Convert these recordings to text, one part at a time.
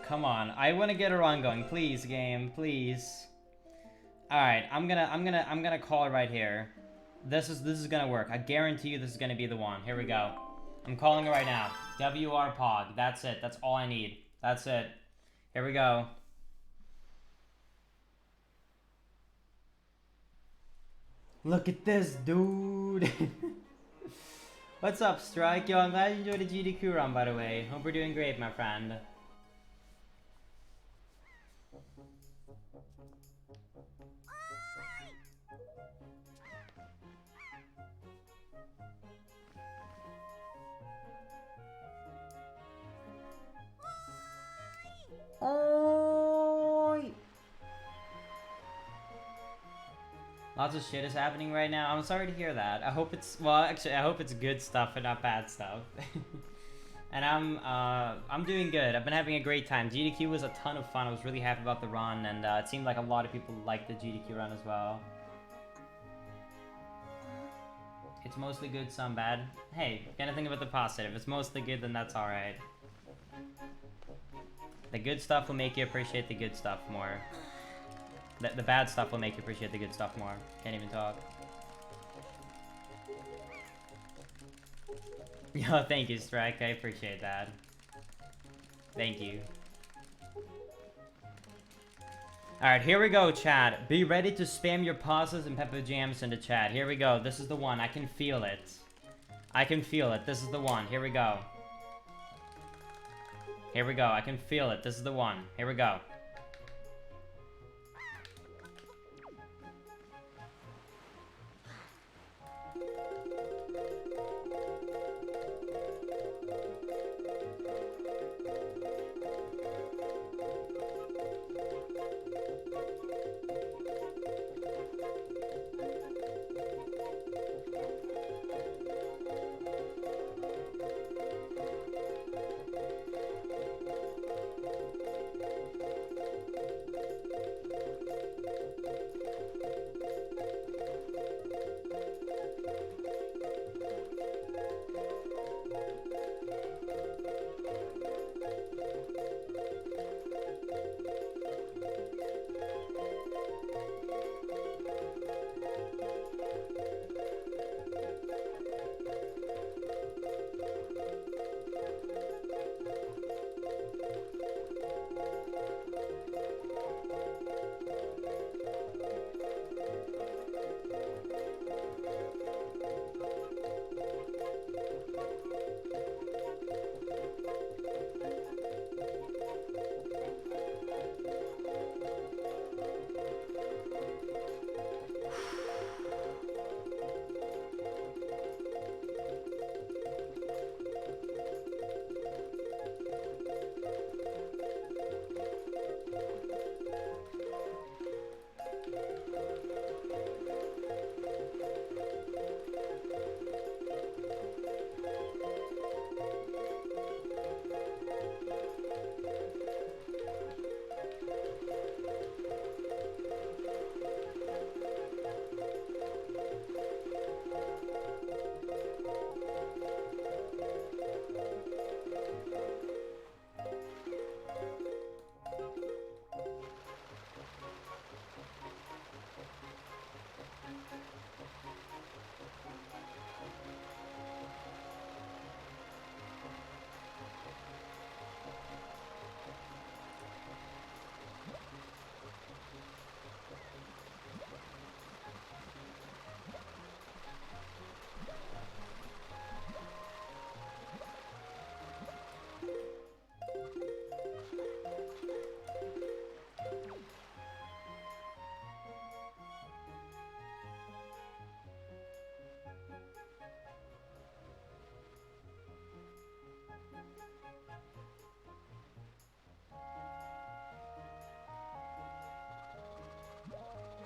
Come on. I want to get a run going. Please, game. Please. Alright, I'm gonna call it right here. This is gonna work. I guarantee you this is gonna be the one. Here we go. I'm calling it right now. WR Pog. That's it. That's all I need. That's it. Here we go. Look at this, dude. What's up, Strike? Yo, I'm glad you enjoyed the GDQ run, by the way. Hope we're doing great, my friend. Oh. Lots of shit is happening right now. I'm sorry to hear that. I hope it's, well, actually, I hope it's good stuff and not bad stuff. And I'm doing good. I've been having a great time. GDQ was a ton of fun. I was really happy about the run, and it seemed like a lot of people liked the GDQ run as well. It's mostly good, some bad. Hey, gotta think about the positive. If it's mostly good, then that's alright. The good stuff will make you appreciate the good stuff more. The bad stuff will make you appreciate the good stuff more. Can't even talk. Yo, thank you, Strike. I appreciate that. Thank you. Alright, here we go, chat. Be ready to spam your pauses and pepper jams in the chat. Here we go. This is the one. I can feel it. I can feel it. This is the one. Here we go. Here we go. I can feel it. This is the one. Here we go.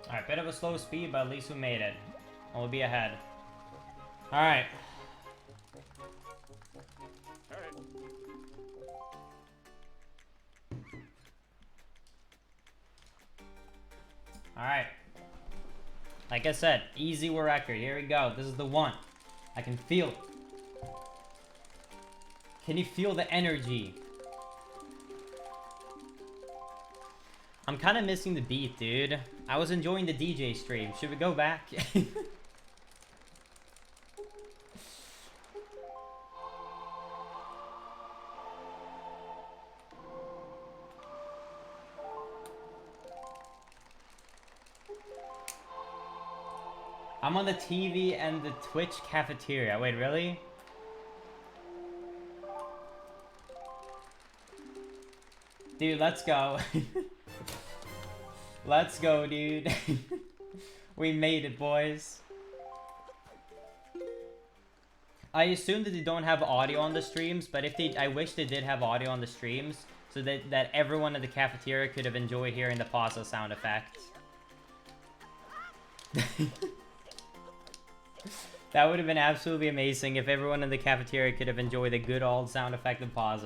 Alright, bit of a slow speed, but at least we made it. And we'll be ahead. Alright. Alright. Like I said, easy record. Here we go. This is the one. I can feel it. Can you feel the energy? I'm kind of missing the beat, dude. I was enjoying the DJ stream. Should we go back? I'm on the TV and the Twitch cafeteria. Wait, really? Dude, let's go. Let's go, dude. We made it, boys. I assume that they don't have audio on the streams, but if they, I wish they did have audio on the streams, so that everyone in the cafeteria could have enjoyed hearing the pause sound effect. That would have been absolutely amazing if everyone in the cafeteria could have enjoyed the good old sound effect of pause.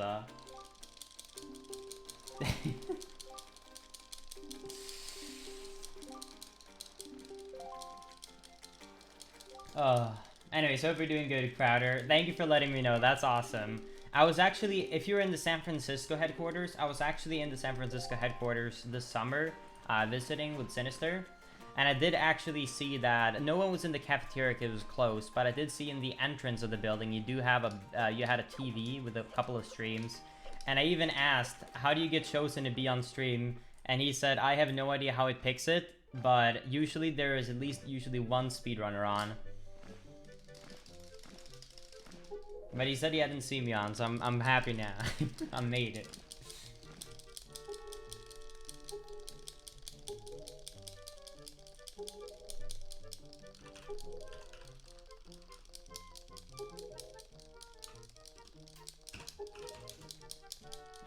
Anyway, so if you're doing good, Crowder, thank you for letting me know. That's awesome. I was actually, if you're in the San Francisco headquarters, I was actually in the San Francisco headquarters this summer, visiting with Sinister. And I did actually see that no one was in the cafeteria because it was closed, but I did see in the entrance of the building, you do have a, you had a TV with a couple of streams. And I even asked, how do you get chosen to be on stream? And he said, I have no idea how it picks it, but usually there is at least usually one speedrunner on. But he said he hadn't seen me on, so I'm happy now. I made it.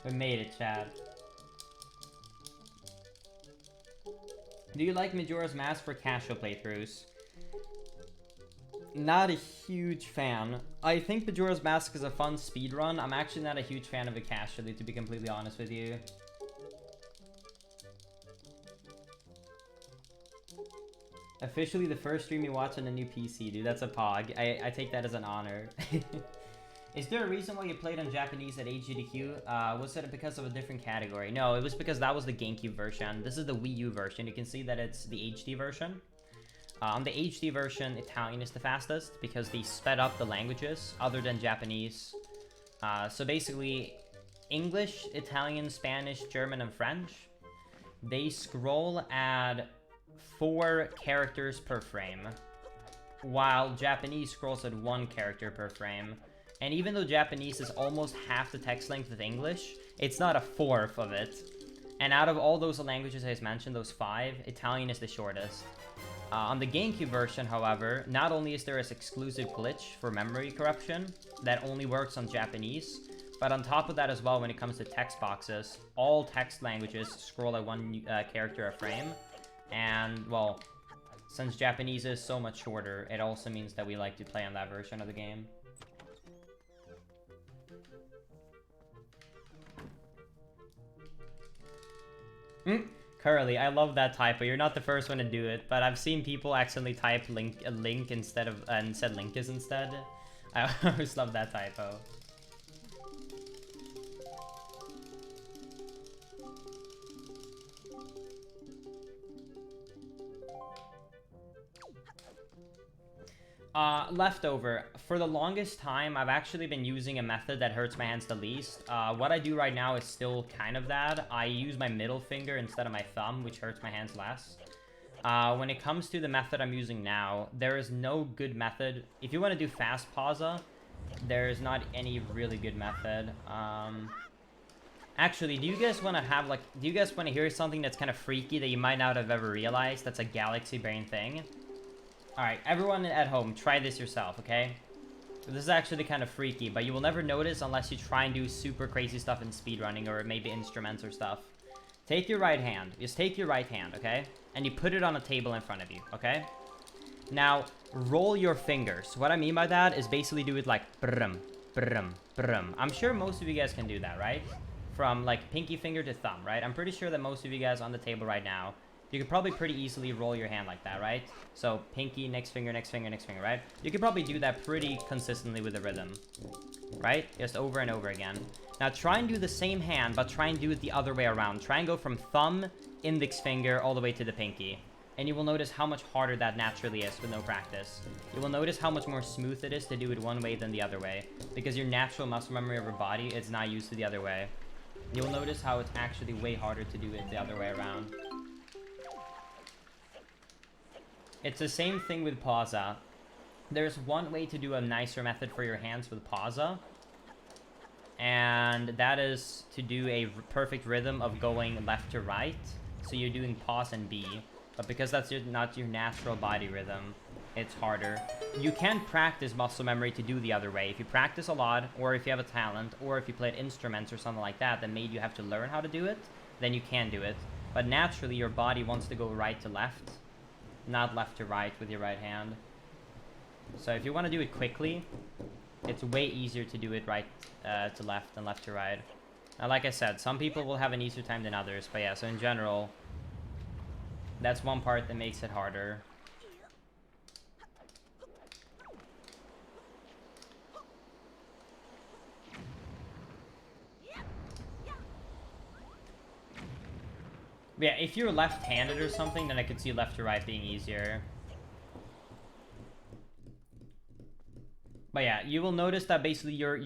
We made it, Chad. Do you like Majora's Mask for casual playthroughs? Not a huge fan. I think Majora's Mask is a fun speedrun. I'm actually not a huge fan of it casually, to be completely honest with you. Officially the first stream you watch on a new PC, dude. That's a pog. I take that as an honor. Is there a reason why you played on Japanese at HGDQ? Was it because of a different category? No, it was because that was the GameCube version. This is the Wii U version. You can see that it's the HD version. On the HD version, Italian is the fastest because they sped up the languages other than Japanese. So basically, English, Italian, Spanish, German, and French, they scroll at 4 characters per frame, while Japanese scrolls at 1 character per frame. And even though Japanese is almost half the text length of English, it's not a fourth of it. And out of all those languages I mentioned, those 5, Italian is the shortest. On the GameCube version, however, not only is there this exclusive glitch for memory corruption that only works on Japanese, but on top of that as well, when it comes to text boxes, all text languages scroll at 1 character a frame. And, well, since Japanese is so much shorter, it also means that we like to play on that version of the game. Curly, I love that typo. You're not the first one to do it, but I've seen people accidentally type link instead of and said Linkus instead. I always love that typo. Leftover. For the longest time, I've actually been using a method that hurts my hands the least. What I do right now is still kind of that. I use my middle finger instead of my thumb, which hurts my hands less. When it comes to the method I'm using now, there is no good method. If you want to do fast pausa, there is not any really good method. Actually, do you guys want to have, like, do you guys want to hear something that's kind of freaky that you might not have ever realized that's a galaxy brain thing? Alright, everyone at home, try this yourself, okay? This is actually kind of freaky, but you will never notice unless you try and do super crazy stuff in speedrunning or maybe instruments or stuff. Take your right hand. Just take your right hand, okay? And you put it on a table in front of you, okay? Now, roll your fingers. What I mean by that is basically do it like brum, brum, brum. I'm sure most of you guys can do that, right? From like pinky finger to thumb, right? I'm pretty sure that most of you guys on the table right now, you could probably pretty easily roll your hand like that, right? So pinky, next finger, next finger, next finger, right? You could probably do that pretty consistently with the rhythm, right? Just over and over again. Now try and do the same hand, but try and do it the other way around. Try and go from thumb index finger all the way to the pinky. And you will notice how much harder that naturally is with no practice. You will notice how much more smooth it is to do it one way than the other way, because your natural muscle memory of your body is not used to the other way. You'll notice how it's actually way harder to do it the other way around. It's the same thing with pausa. There's one way to do a nicer method for your hands with pausa, and that is to do a perfect rhythm of going left to right. So you're doing pause and B, but because that's not your natural body rhythm, it's harder. You can practice muscle memory to do the other way. If you practice a lot, or if you have a talent, or if you played instruments or something like that that made you have to learn how to do it, then you can do it. But naturally, your body wants to go right to left, not left to right with your right hand. So if you want to do it quickly, it's way easier to do it right to left than left to right. Now, like I said, some people will have an easier time than others, but yeah, so in general, that's one part that makes it harder. Yeah, if you're left-handed or something, then I could see left to right being easier. But yeah, you will notice that basically your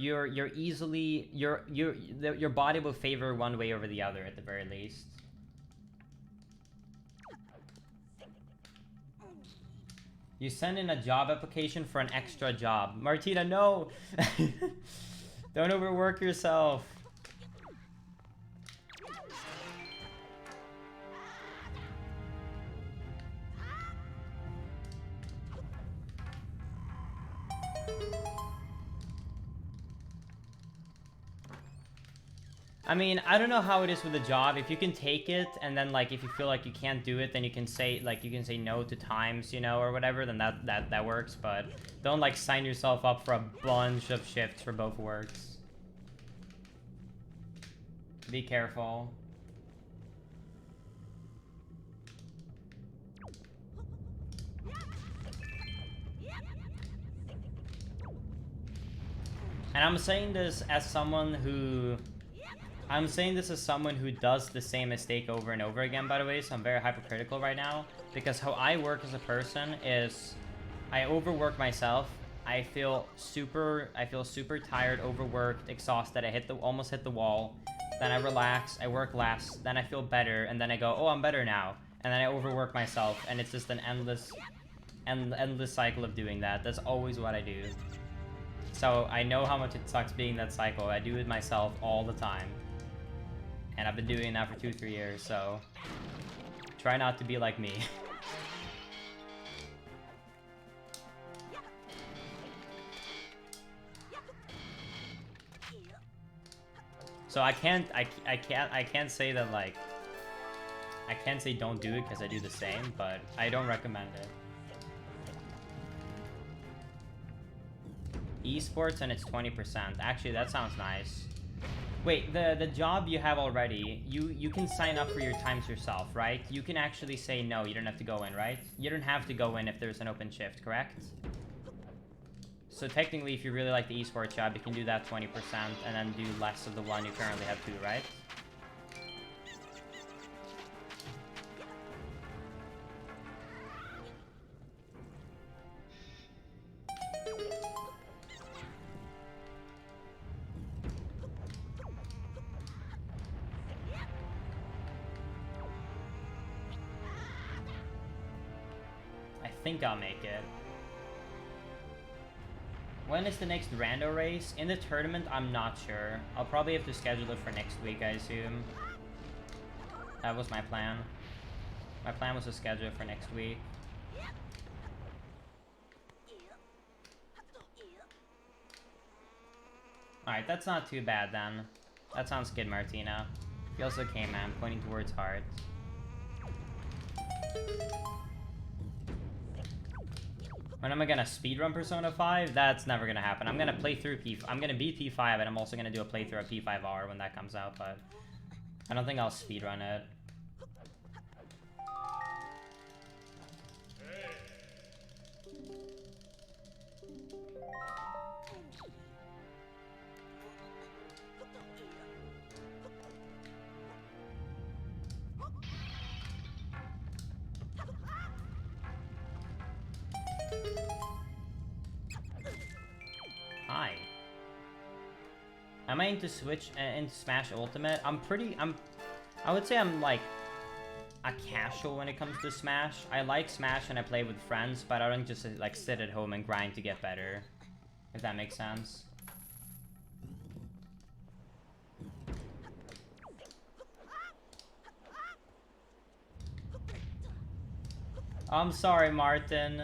body will favor one way over the other at the very least. You send in a job application for an extra job. Martina, no! Don't overwork yourself. I mean, I don't know how it is with the job. If you can take it, and then, like, if you feel like you can't do it, then you can say, like, you can say no to times, you know, or whatever, then that works. But don't, like, sign yourself up for a bunch of shifts for both works. Be careful. And I'm saying this as someone who does the same mistake over and over again, by the way, so I'm very hypercritical right now. Because how I work as a person is, I overwork myself. I feel super tired, overworked, exhausted. I almost hit the wall. Then I relax, I work less, then I feel better, and then I go, oh, I'm better now. And then I overwork myself, and it's just an endless cycle of doing that. That's always what I do. So I know how much it sucks being that cycle. I do it myself all the time. And I've been doing that for 2-3 years, so try not to be like me. So I can't say that, like, I can't say don't do it because I do the same, but I don't recommend it. Esports and it's 20%. Actually, that sounds nice. Wait, the job you have already, you can sign up for your times yourself, right? You can actually say no, you don't have to go in, right? You don't have to go in if there's an open shift, correct? So technically, if you really like the esports job, you can do that 20% and then do less of the one you currently have to, right? I think I'll make it. When is the next rando race? In the tournament, I'm not sure. I'll probably have to schedule it for next week, I assume. That was my plan. My plan was to schedule it for next week. Alright, that's not too bad then. That sounds good, Martina. Feels okay, man. Pointing towards heart. When am I gonna speedrun Persona 5? That's never gonna happen. I'm gonna play through I'm gonna beat P5, and I'm also gonna do a playthrough of P5R when that comes out, but I don't think I'll speedrun it. Am I into Switch into Smash Ultimate? I would say I'm like a casual when it comes to Smash. I like Smash and I play with friends, but I don't just like sit at home and grind to get better. If that makes sense. I'm sorry, Martin.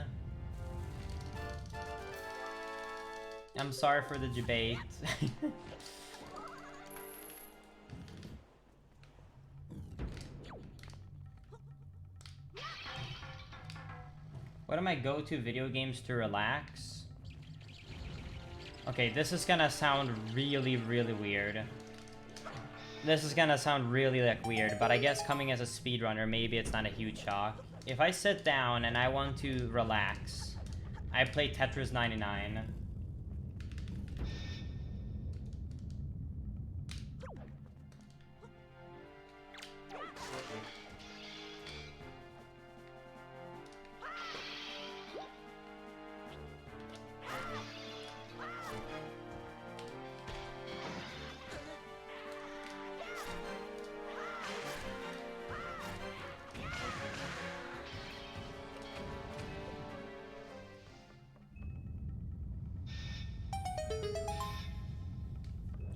I'm sorry for the debate. What are my go-to video games to relax? Okay, this is gonna sound really, really weird. This is gonna sound really, like, weird, but I guess coming as a speedrunner, maybe it's not a huge shock. If I sit down and I want to relax, I play Tetris 99.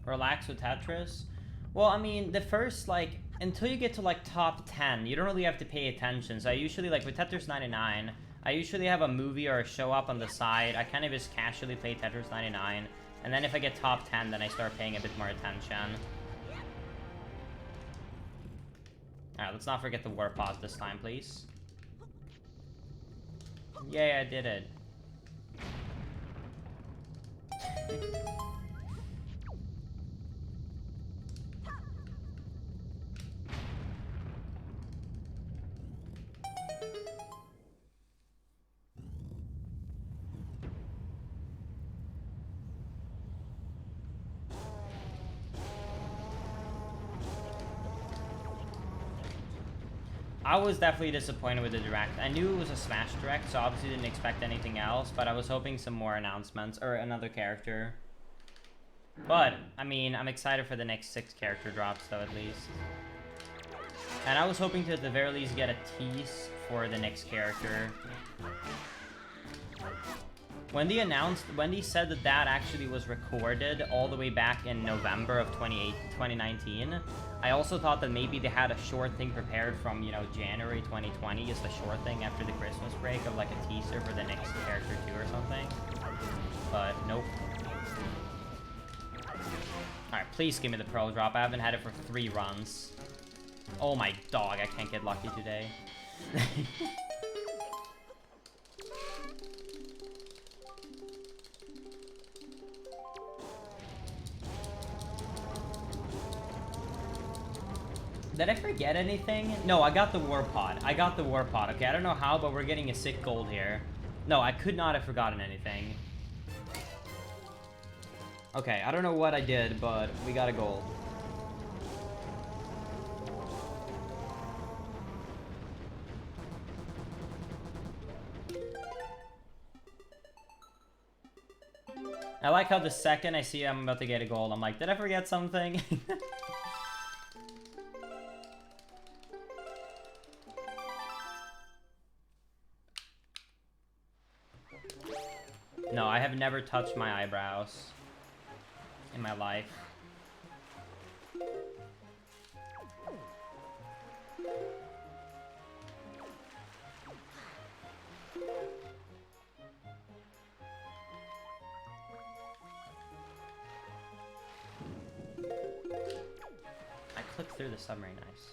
Relax with Tetris? Well, I mean, the first, like, until you get to, like, top 10, you don't really have to pay attention. So I usually, like, with Tetris 99, I usually have a movie or a show up on the side. I kind of just casually play Tetris 99. And then if I get top 10, then I start paying a bit more attention. Alright, let's not forget the warp pause this time, please. Yay, I did it. I was definitely disappointed with the Direct. I knew it was a Smash Direct, so obviously didn't expect anything else, but I was hoping some more announcements, or another character. But, I mean, I'm excited for the next 6 character drops, though, at least. And I was hoping to, at the very least, get a tease for the next character. When they said that that actually was recorded all the way back in November of 2019, I also thought that maybe they had a short thing prepared from, you know, January 2020 is the short thing after the Christmas break of like a teaser for the next character too or something. But nope. Alright, please give me the pearl drop. I haven't had it for 3 runs. Oh my dog, I can't get lucky today. Did I forget anything? No, I got the war pod. I got the war pod. Okay, I don't know how, but we're getting a sick gold here. No, I could not have forgotten anything. Okay, I don't know what I did, but we got a gold. I like how the second I see I'm about to get a gold, I'm like, did I forget something? No, I have never touched my eyebrows in my life. I clipped through the submarine, nice.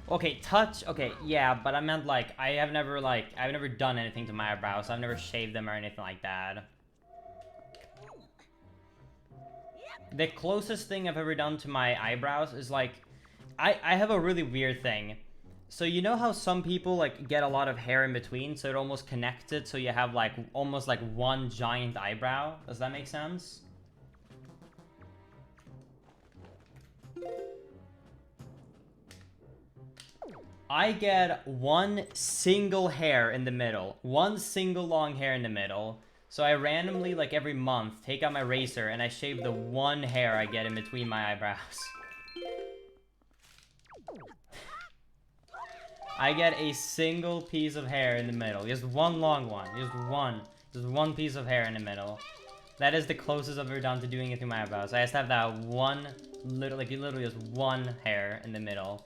Okay, touch, okay, yeah, but I meant, like, I've never done anything to my eyebrows. I've never shaved them or anything like that. The closest thing I've ever done to my eyebrows is, like, I have a really weird thing. So you know how some people, like, get a lot of hair in between, so it almost connects it, so you have, like, almost, like, one giant eyebrow? Does that make sense? I get one single hair in the middle. One single long hair in the middle. So I randomly, like every month, take out my razor and I shave the one hair I get in between my eyebrows. I get a single piece of hair in the middle. Just one long one. Just one. Just one piece of hair in the middle. That is the closest I've ever done to doing it through my eyebrows. I just have that one, literally just one hair in the middle.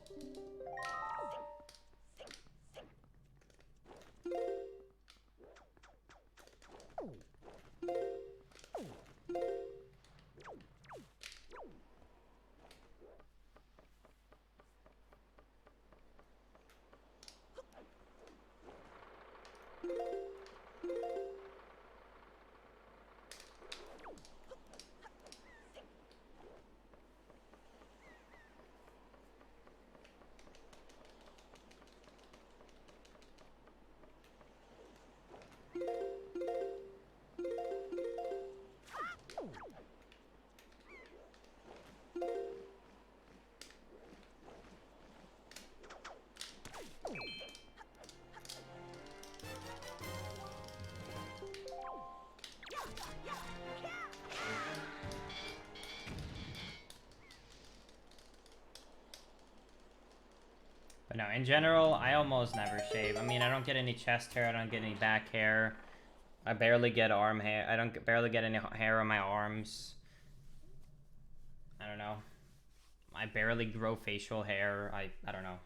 But no, in general, I almost never shave. I mean, I don't get any chest hair, I don't get any back hair. I barely get arm hair. I don't barely get any hair on my arms. I don't know. I barely grow facial hair. I don't know.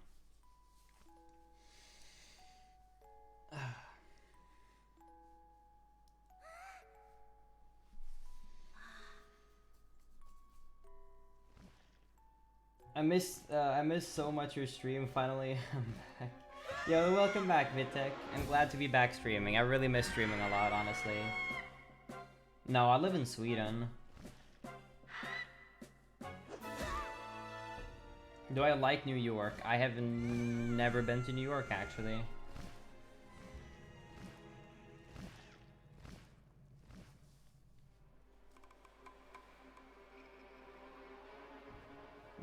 I missed so much your stream. Finally, I'm back. Yo, welcome back, Vitek. I'm glad to be back streaming. I really miss streaming a lot, honestly. No, I live in Sweden. Do I like New York? I have never been to New York, actually.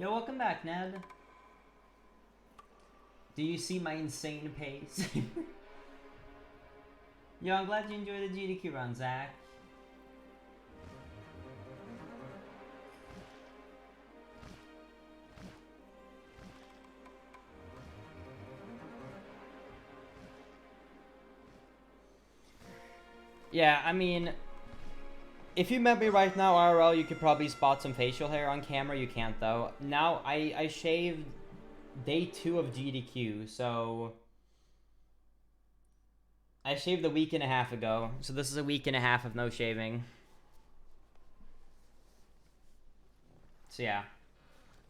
Yo, welcome back, Ned. Do you see my insane pace? Yo, I'm glad you enjoyed the GDQ run, Zach. Yeah, I mean, if you met me right now, IRL, you could probably spot some facial hair on camera. You can't, though. Now, I shaved day 2 of GDQ, so... I shaved a week and a half ago, so this is a week and a half of no shaving. So yeah.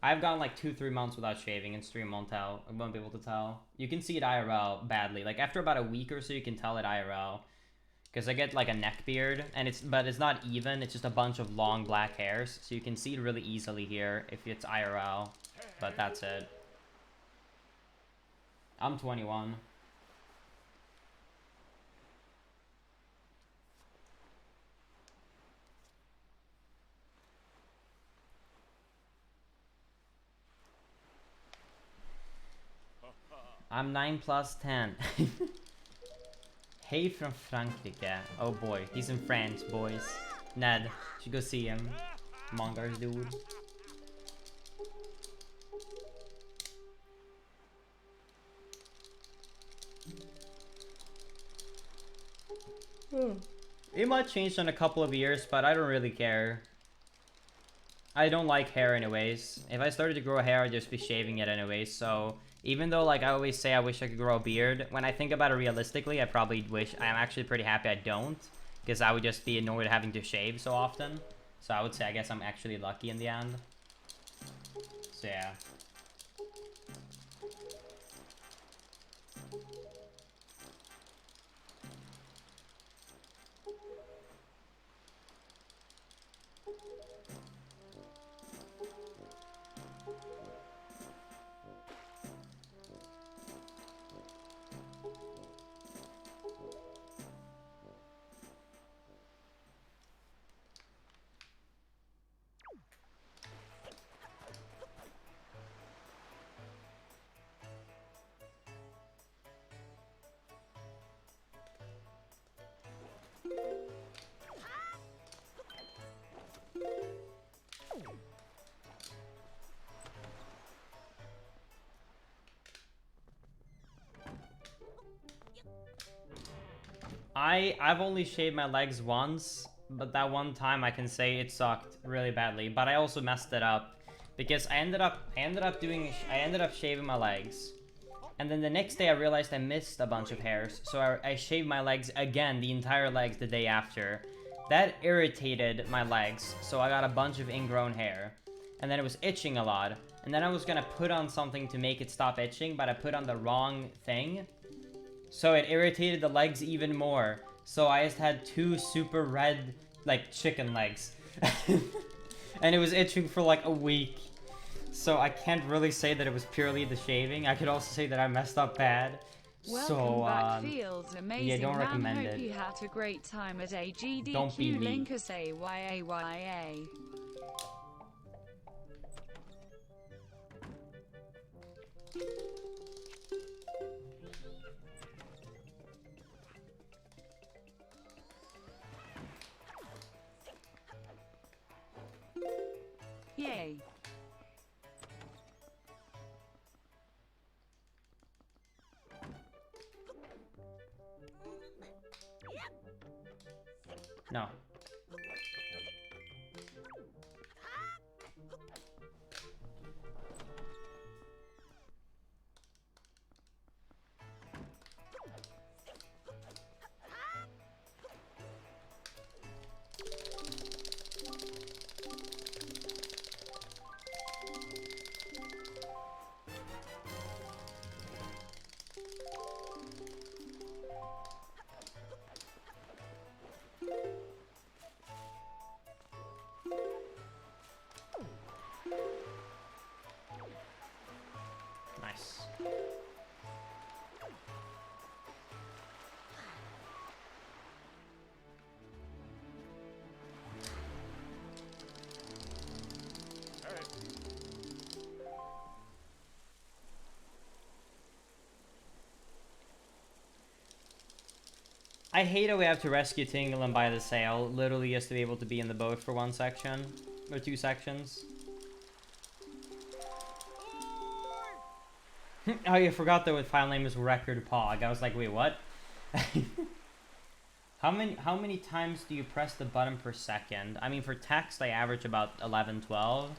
I've gone like 2-3 months without shaving, and stream won't tell. I won't be able to tell. You can see it IRL badly. Like, after about a week or so, you can tell it IRL. Because I get like a neck beard, and but it's not even, it's just a bunch of long black hairs. So you can see it really easily here if it's IRL. But that's it. I'm 21. I'm 9 plus 10. Hey from Frankrike. Oh boy, he's in France, boys. Ned, should go see him. Mongers dude. It might change in a couple of years, but I don't really care. I don't like hair anyways. If I started to grow hair, I'd just be shaving it anyways, so... Even though, like, I always say I wish I could grow a beard, when I think about it realistically, I probably wish... I'm actually pretty happy I don't, because I would just be annoyed having to shave so often. So I would say I guess I'm actually lucky in the end. So yeah. I've only shaved my legs once, but that one time I can say it sucked really badly. But I also messed it up because I ended up shaving my legs, and then the next day I realized I missed a bunch of hairs, so I shaved my legs again, the entire legs, the day after. That irritated my legs, so I got a bunch of ingrown hair, and then it was itching a lot. And then I was gonna put on something to make it stop itching, but I put on the wrong thing. So it irritated the legs even more. So I just had two super red, like, chicken legs. And it was itching for like a week. So I can't really say that it was purely the shaving. I could also say that I messed up bad. Welcome back, feels amazing. Yeah, don't recommend Hope it. you had a great time at AGDQ. Don't be me. Link us AYAYA. Yay. No. Nice. I hate how we have to rescue Tingle and buy the sail, literally just to be able to be in the boat for one section, or two sections. Oh, you forgot that with file name is Record Pog. I was like, wait, what? How many times do you press the button per second? I mean, for text, I average about 11, 12.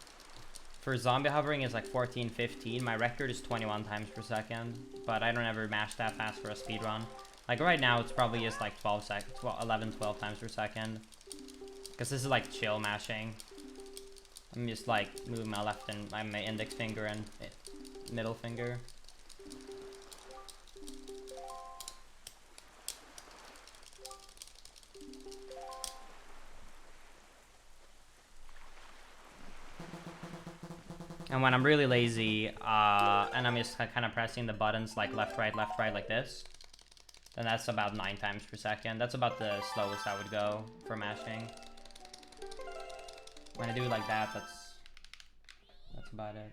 For zombie hovering, it's like 14, 15. My record is 21 times per second, but I don't ever mash that fast for a speedrun. Like right now, it's probably just like 11, 12 times per second. Because this is like chill mashing. I'm just like moving my left and my index finger and middle finger. And when I'm really lazy, and I'm just kind of pressing the buttons like left, right, like this, then that's about 9 times per second. That's about the slowest I would go for mashing. When I do it like that, that's about it.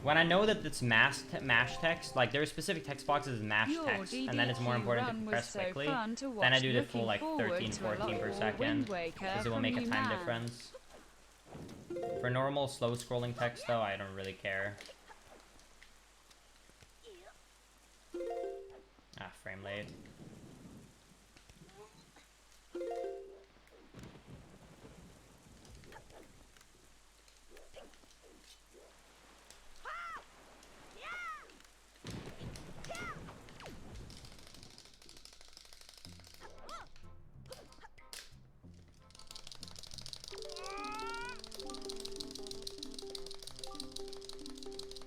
When I know that it's mash text, like there are specific text boxes as mash text, and then it's more important to press quickly, then I do the full like 13, 14 per second, because it will make a time difference. For normal slow scrolling text though, I don't really care. Ah, frame late.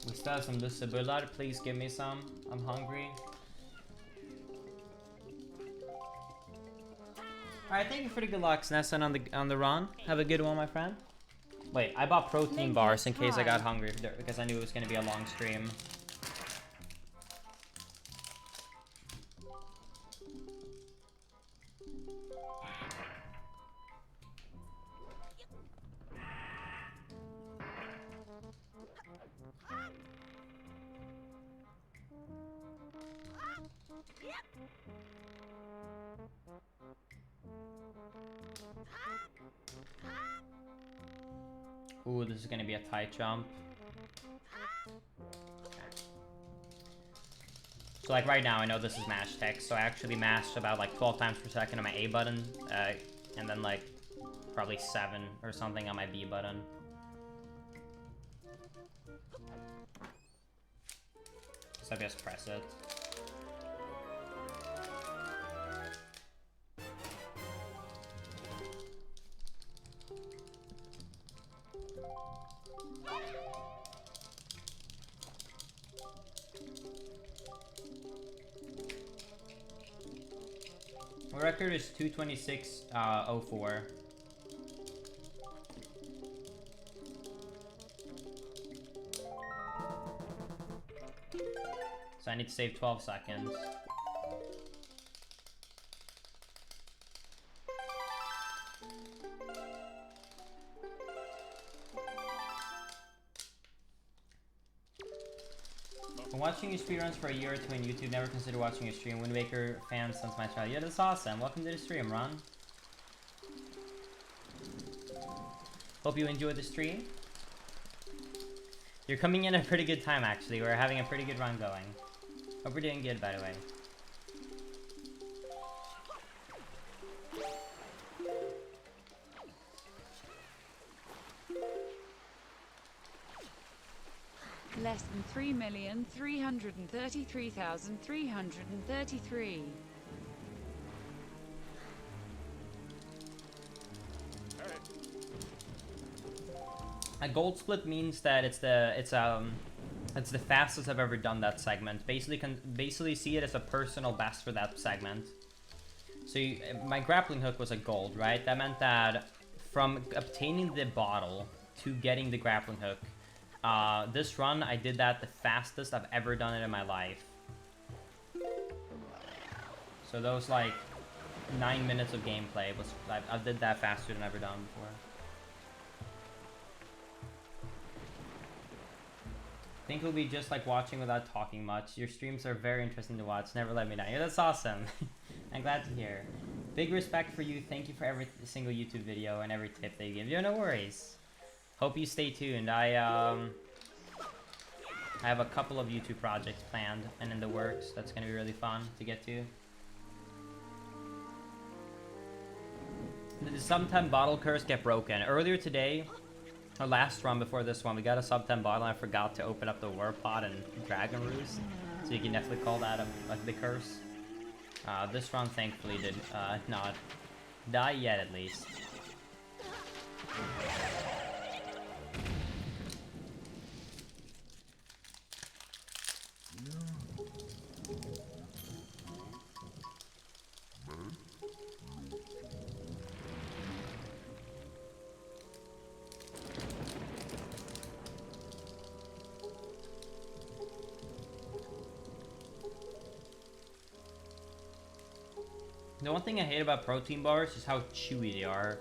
We still have some lussebuller, please give me some. I'm hungry. Alright, thank you for the good luck, Snesson, on the run. Have a good one, my friend. Wait, I bought protein bars in case I got hungry, because I knew it was going to be a long stream. Ooh, this is gonna be a tight jump. So like right now, I know this is mash text, so I actually mashed about like 12 times per second on my A button, and then like probably 7 or something on my B button. So I just press it. My record is 226.04. So I need to save 12 seconds. Been watching your speedruns for a year or two on YouTube, never considered watching your stream. Wind Waker fan since my child. Yeah, that's awesome. Welcome to the stream, Ron. Hope you enjoyed the stream. You're coming in at a pretty good time, actually. We're having a pretty good run going. Hope we're doing good, by the way. Less than 3,333,333. A gold split means that it's the fastest I've ever done that segment. Basically see it as a personal best for that segment. So my grappling hook was a gold, right? That meant that from obtaining the bottle to getting the grappling hook, this run I did that the fastest I've ever done it in my life. So those like 9 minutes of gameplay was I did that faster than I've ever done before. I think it'll be just like watching without talking much. Your streams are very interesting to watch. Never let me down. Yeah, that's awesome. I'm glad to hear. Big respect for you. Thank you for every single YouTube video and every tip they give you. No worries. Hope you stay tuned. I have a couple of YouTube projects planned and in the works. That's gonna be really fun to get to. Did the sub-10 bottle curse get broken? Earlier today, our last run before this one, we got a sub-10 bottle and I forgot to open up the war pot and dragon roost. So you can definitely call that like the curse. This run thankfully did not die yet, at least. The one thing I hate about protein bars is how chewy they are.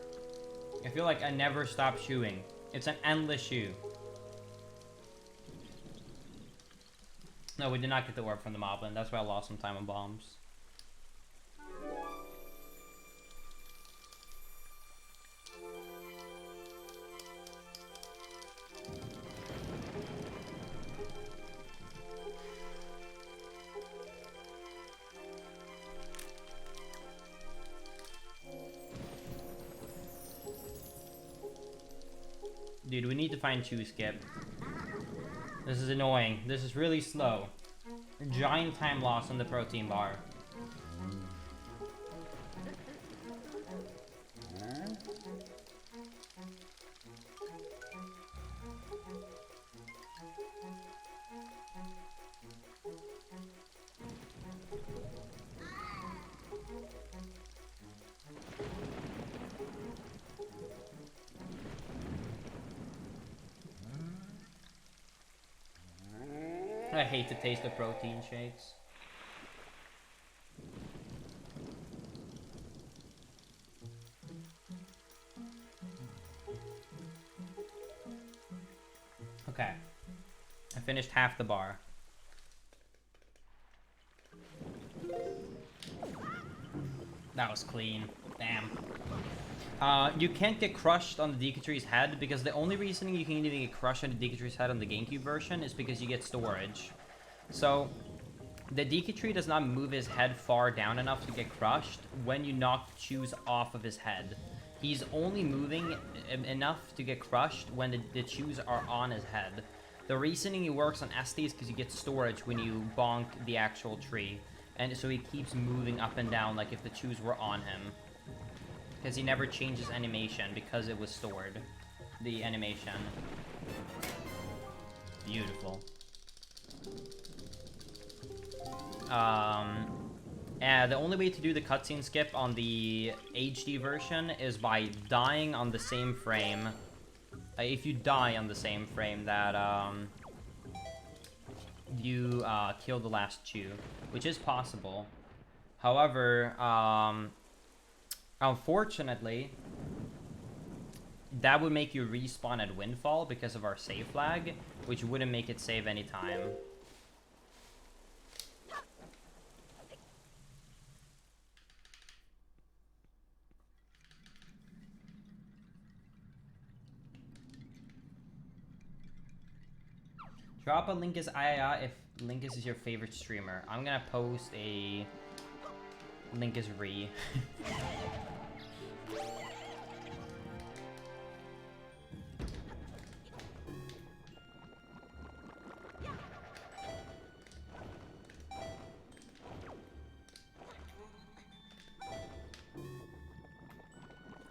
I feel like I never stop chewing. It's an endless chew. No, we did not get the orb from the moblin. That's why I lost some time on bombs. Dude, we need to find Chew Skip. This is annoying. This is really slow. Giant time loss on the protein bar. I hate the taste of protein shakes. Okay. I finished half the bar. That was clean. Damn. You can't get crushed on the Deku Tree's head because the only reason you can even get crushed on the Deku Tree's head on the GameCube version is because you get storage. So, The DK tree does not move his head far down enough to get crushed when you knock the chews off of his head. He's only moving enough to get crushed when the chews are on his head. The reasoning it works on SD is because you get storage when you bonk the actual tree. And so he keeps moving up and down like if the chews were on him. Because he never changes animation because it was stored. The animation. Beautiful. The only way to do the cutscene skip on the HD version is by dying on the same frame. If you die on the same frame that you kill the last chew, which is possible. However, unfortunately, that would make you respawn at Windfall because of our save flag, which wouldn't make it save any time. Drop a Linkus IIA if Linkus is your favorite streamer. I'm gonna post a Linkus re.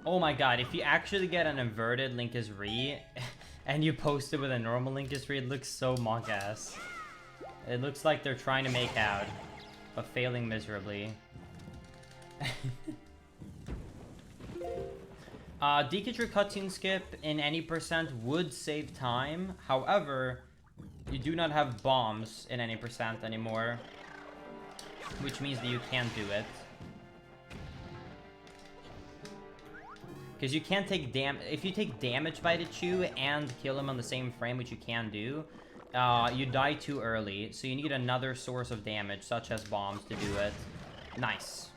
Oh my god, if you actually get an inverted Linkus re and you post it with a normal Linkus re, it looks so monk-ass. It looks like they're trying to make out, but failing miserably. Decatur cutscene skip in any percent would save time. However, you do not have bombs in any percent anymore, which means that you can't do it. Because you can't take if you take damage by the chew and kill him on the same frame, which you can do, you die too early. So you need another source of damage, such as bombs, to do it. Nice.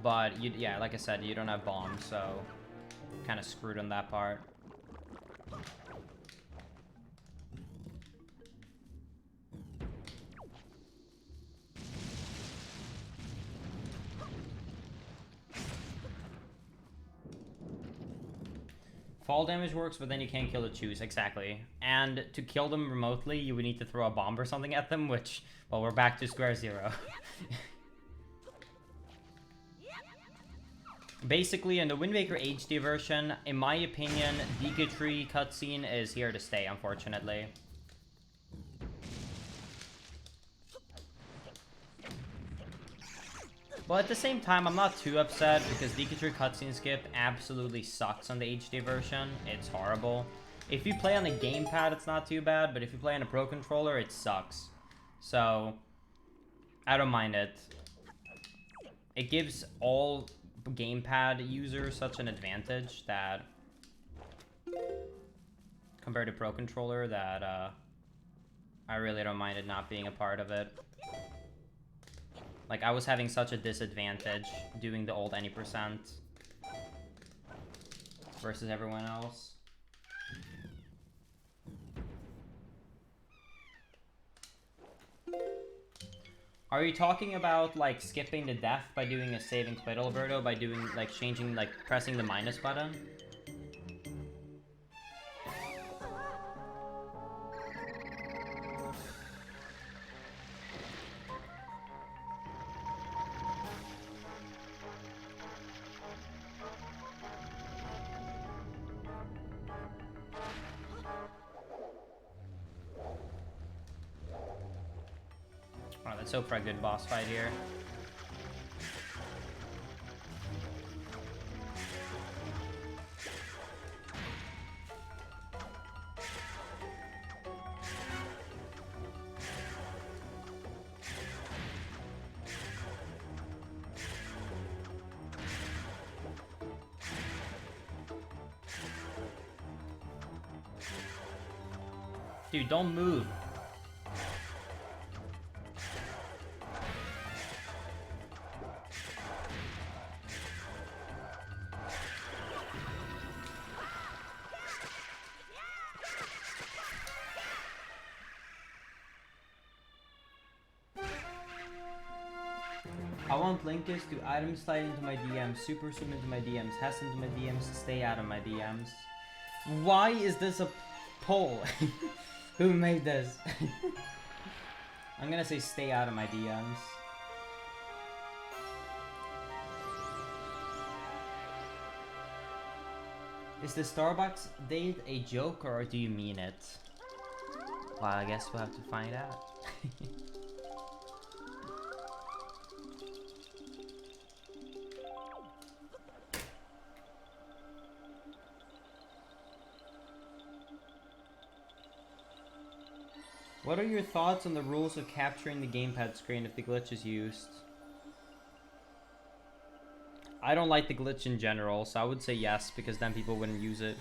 But, yeah, like I said, you don't have bombs, so kind of screwed on that part. Fall damage works, but then you can't kill the chews. Exactly. And to kill them remotely, you would need to throw a bomb or something at them, which, well, we're back to square zero. Basically, in the Wind Waker HD version, in my opinion, Decatree cutscene is here to stay, unfortunately. But at the same time, I'm not too upset because Decatur cutscene skip absolutely sucks on the HD version. It's horrible. If you play on a gamepad, it's not too bad, but if you play on a Pro Controller, it sucks. So, I don't mind it. It gives all gamepad users such an advantage that, compared to Pro Controller, that I really don't mind it not being a part of it. Like, I was having such a disadvantage doing the old any percent versus everyone else. Are you talking about, like, skipping the death by doing a save and quit, Alberto? By doing, like, changing, like, pressing the minus button? Oh, let's hope for a good boss fight here. Dude, don't move. I want Linkus to item slide into my DMs, super zoom into my DMs, Hess into my DMs, stay out of my DMs. Why is this a poll? Who made this? I'm gonna say stay out of my DMs. Is the Starbucks date a joke or do you mean it? Well, I guess we'll have to find out. What are your thoughts on the rules of capturing the gamepad screen if the glitch is used? I don't like the glitch in general, so I would say yes, because then people wouldn't use it.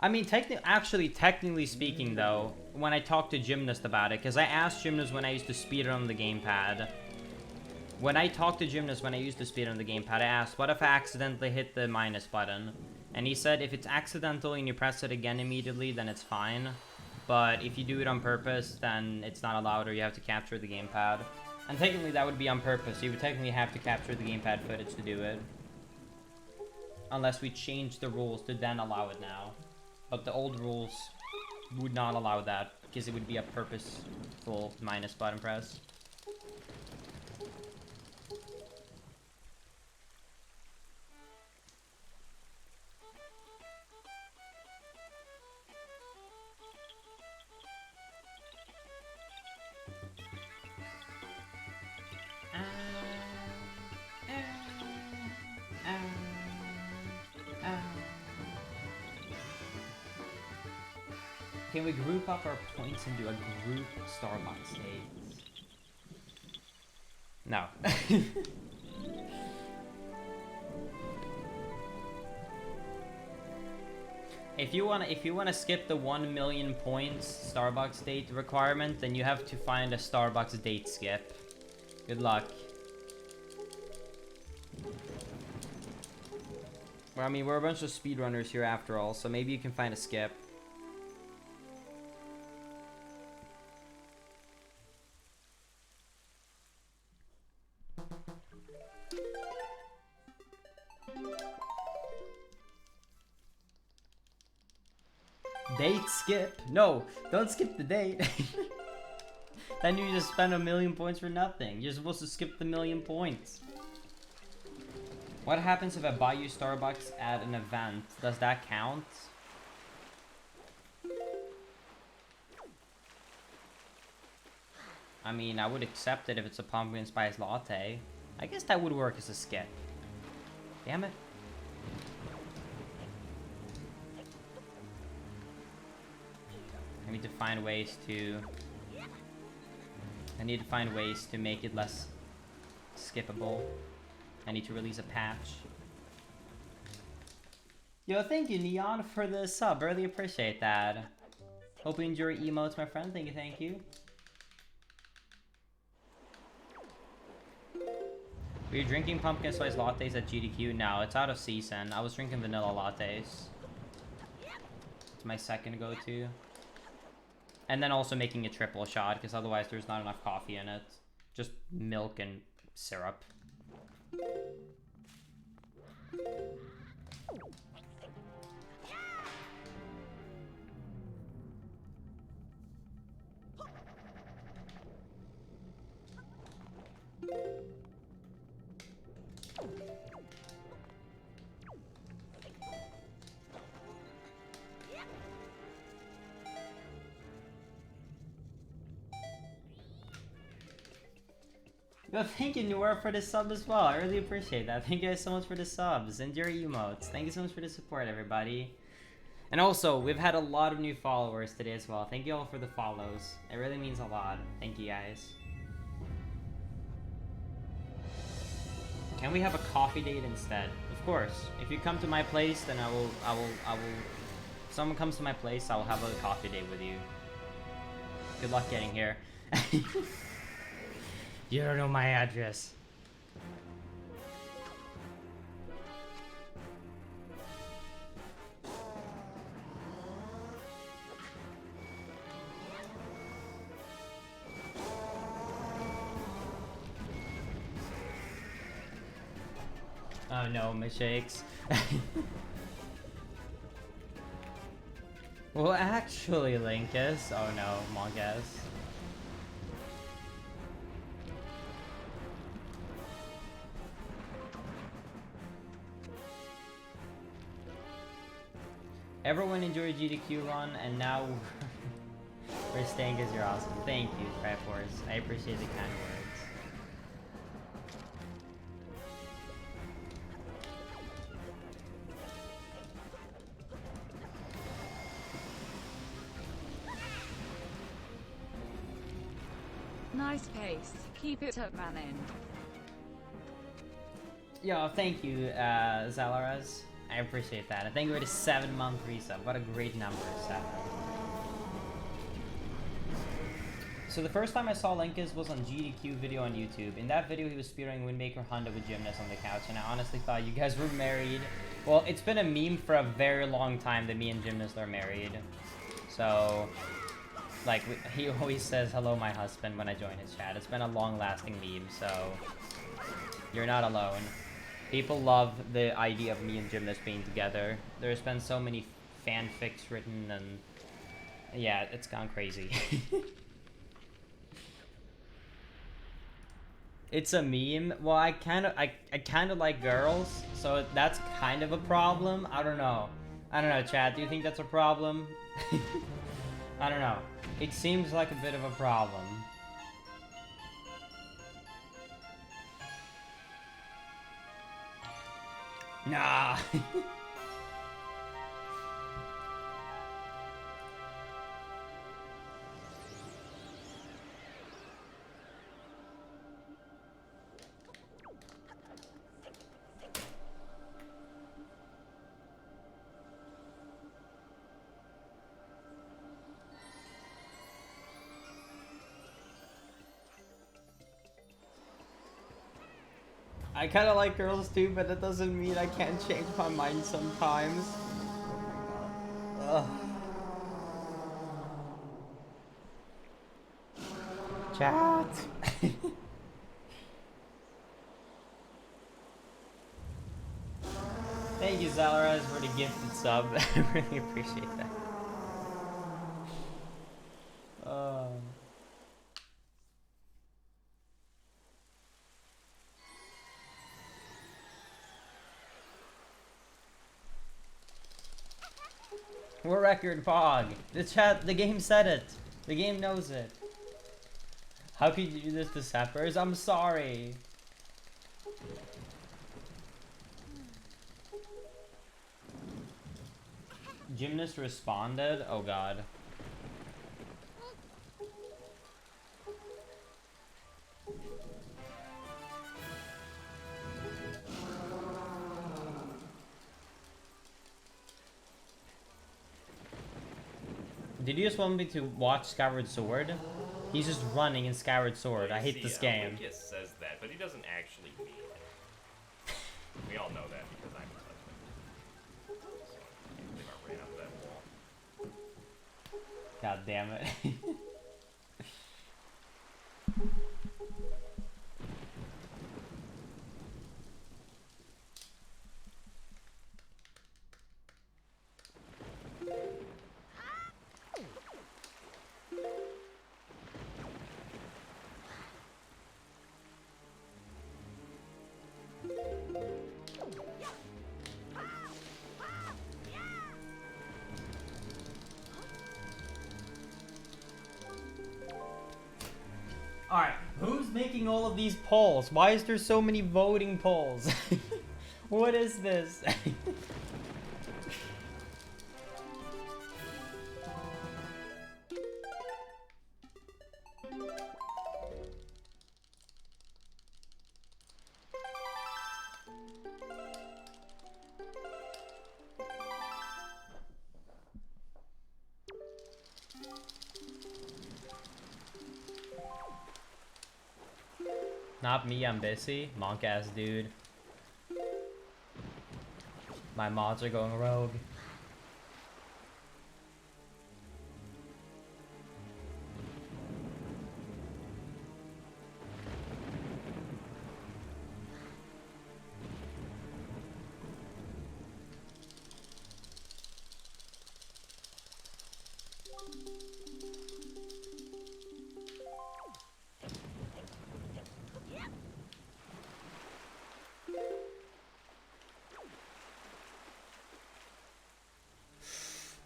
I mean, technically speaking though, when I talked to Gymnast about it, because I asked Gymnast when I used to speedrun the gamepad. When I talked to Gymnast when I used to speedrun the gamepad, I asked, what if I accidentally hit the minus button? And he said if it's accidental and you press it again immediately, then it's fine. But if you do it on purpose, then it's not allowed or you have to capture the gamepad. And technically that would be on purpose. You would technically have to capture the gamepad footage to do it. Unless we change the rules to then allow it now. But the old rules would not allow that because it would be a purposeful minus button press. Can we group up our points and do a group Starbucks date? No. If you wanna skip the 1 million points Starbucks date requirement, then you have to find a Starbucks date skip. Good luck. Well, I mean, we're a bunch of speedrunners here after all, so maybe you can find a skip. Date skip? No, don't skip the date. Then you just spend 1 million points for nothing. You're supposed to skip the 1 million points. What happens if I buy you Starbucks at an event? Does that count? I mean, I would accept it if it's a pumpkin spice latte. I guess that would work as a skip. Damn it. I need to find ways to make it less skippable. I need to release a patch. Yo, thank you, Neon, for the sub. Really appreciate that. Hope you enjoy emotes, my friend. Thank you, thank you. Were you drinking pumpkin spice lattes at GDQ? No, it's out of season. I was drinking vanilla lattes. It's my second go-to. And then also making a triple shot, because otherwise there's not enough coffee in it. Just milk and syrup. Yo, thank you, Noor, for the sub as well. I really appreciate that. Thank you guys so much for the subs and your emotes. Thank you so much for the support, everybody. And also, we've had a lot of new followers today as well. Thank you all for the follows. It really means a lot. Thank you, guys. Can we have a coffee date instead? Of course. If you come to my place, then I will. If someone comes to my place, I will have a coffee date with you. Good luck getting here. You don't know my address. Oh no, mistakes. Well, actually, Linkus. Oh no, Monkas. Everyone enjoyed GDQ run, and now we're staying because you're awesome. Thank you, Triforce. I appreciate the kind words. Nice pace. Keep it up, man. Yo, thank you, Zalaraz. I appreciate that. And thank you for the 7-month resub. What a great number, 7. So the first time I saw Linkus was on GDQ video on YouTube. In that video, he was speedrunning Wind Waker Honda with Gymnast on the couch, and I honestly thought you guys were married. Well, it's been a meme for a very long time that me and Gymnast are married. So, like, he always says, hello, my husband, when I join his chat. It's been a long-lasting meme, so you're not alone. People love the idea of me and Gymnast being together. There's been so many fanfics written, and yeah, it's gone crazy. It's a meme. Well, I kind of like girls, so that's kind of a problem. I don't know, Chad. Do you think that's a problem? I don't know. It seems like a bit of a problem. Nah. I kind of like girls too, but that doesn't mean I can't change my mind sometimes. Ugh. Chat. Thank you, Zalaraz, for the gifted sub. I really appreciate that. We're record fog. The game said it. The game knows it. How could you do this to Sappers? I'm sorry. Gymnast responded? Oh god. Did you just want me to watch Skyward Sword? He's just running in Skyward Sword. I hate this game. Lucas says that, but he doesn't actually mean it. We all know that because I'm his husband. I can't believe I ran up that wall. God damn it. Alright, who's making all of these polls? Why is there so many voting polls? What is this? Not me, I'm busy. Monk ass dude. My mods are going rogue.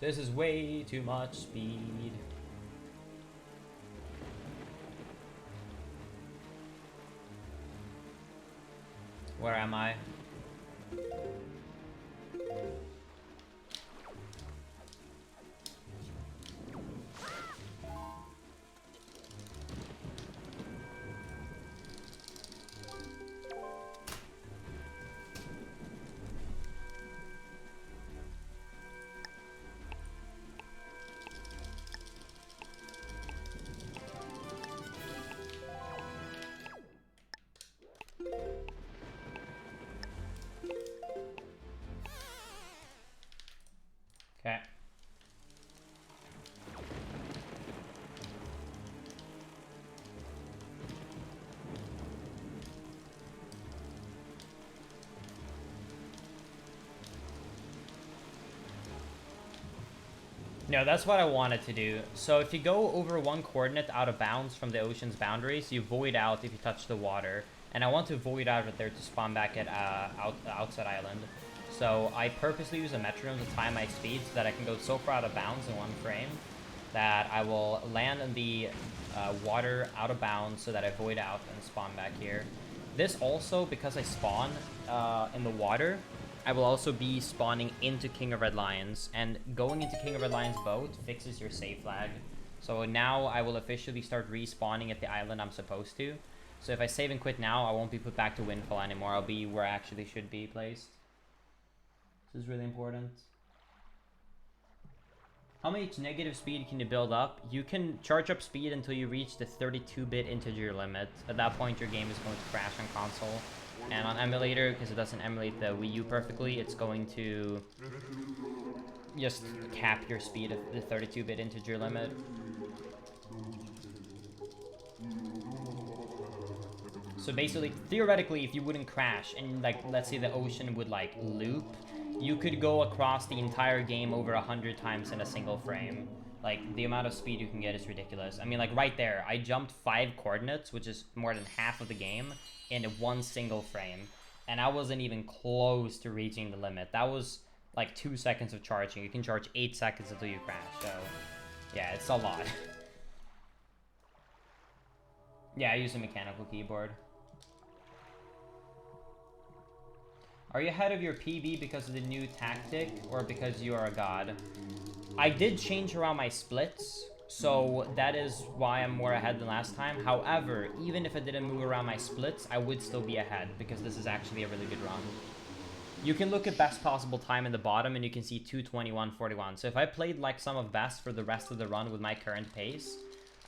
This is way too much speed. Where am I? Okay. No, that's what I wanted to do. So if you go over one coordinate out of bounds from the ocean's boundaries, you void out if you touch the water. And I want to void out right there to spawn back at outside island. So I purposely use a metronome to time my speed so that I can go so far out of bounds in one frame that I will land in the water out of bounds so that I void out and spawn back here. This also, because I spawn in the water, I will also be spawning into King of Red Lions, and going into King of Red Lions boat fixes your save flag. So now I will officially start respawning at the island I'm supposed to. So if I save and quit now, I won't be put back to Windfall anymore. I'll be where I actually should be placed. This is really important. How much negative speed can you build up? You can charge up speed until you reach the 32-bit integer limit. At that point, your game is going to crash on console. And on emulator, because it doesn't emulate the Wii U perfectly, it's going to just cap your speed at the 32-bit integer limit. So basically, theoretically, if you wouldn't crash and, like, let's say the ocean would, like, loop, you could go across the entire game over 100 times in a single frame. Like, the amount of speed you can get is ridiculous. I mean, like, right there, I jumped 5 coordinates, which is more than half of the game, in one single frame. And I wasn't even close to reaching the limit. That was, like, 2 seconds of charging. You can charge 8 seconds until you crash, so... yeah, it's a lot. Yeah, I use a mechanical keyboard. Are you ahead of your PB because of the new tactic, or because you are a god? I did change around my splits, so that is why I'm more ahead than last time. However, even if I didn't move around my splits, I would still be ahead, because this is actually a really good run. You can look at best possible time in the bottom, and you can see 2:21:41. So if I played like some of best for the rest of the run with my current pace,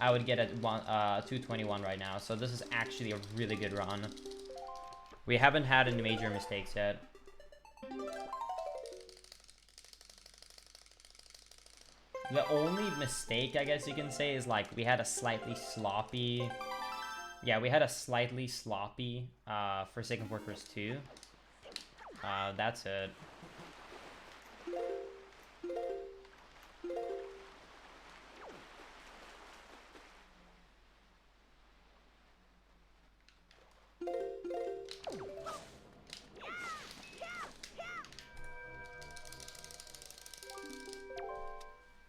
I would get at 2:21 right now. So this is actually a really good run. We haven't had any major mistakes yet. The only mistake, I guess you can say, is like we had a slightly sloppy... yeah, we had a slightly sloppy Forsaken Fortress 2. That's it.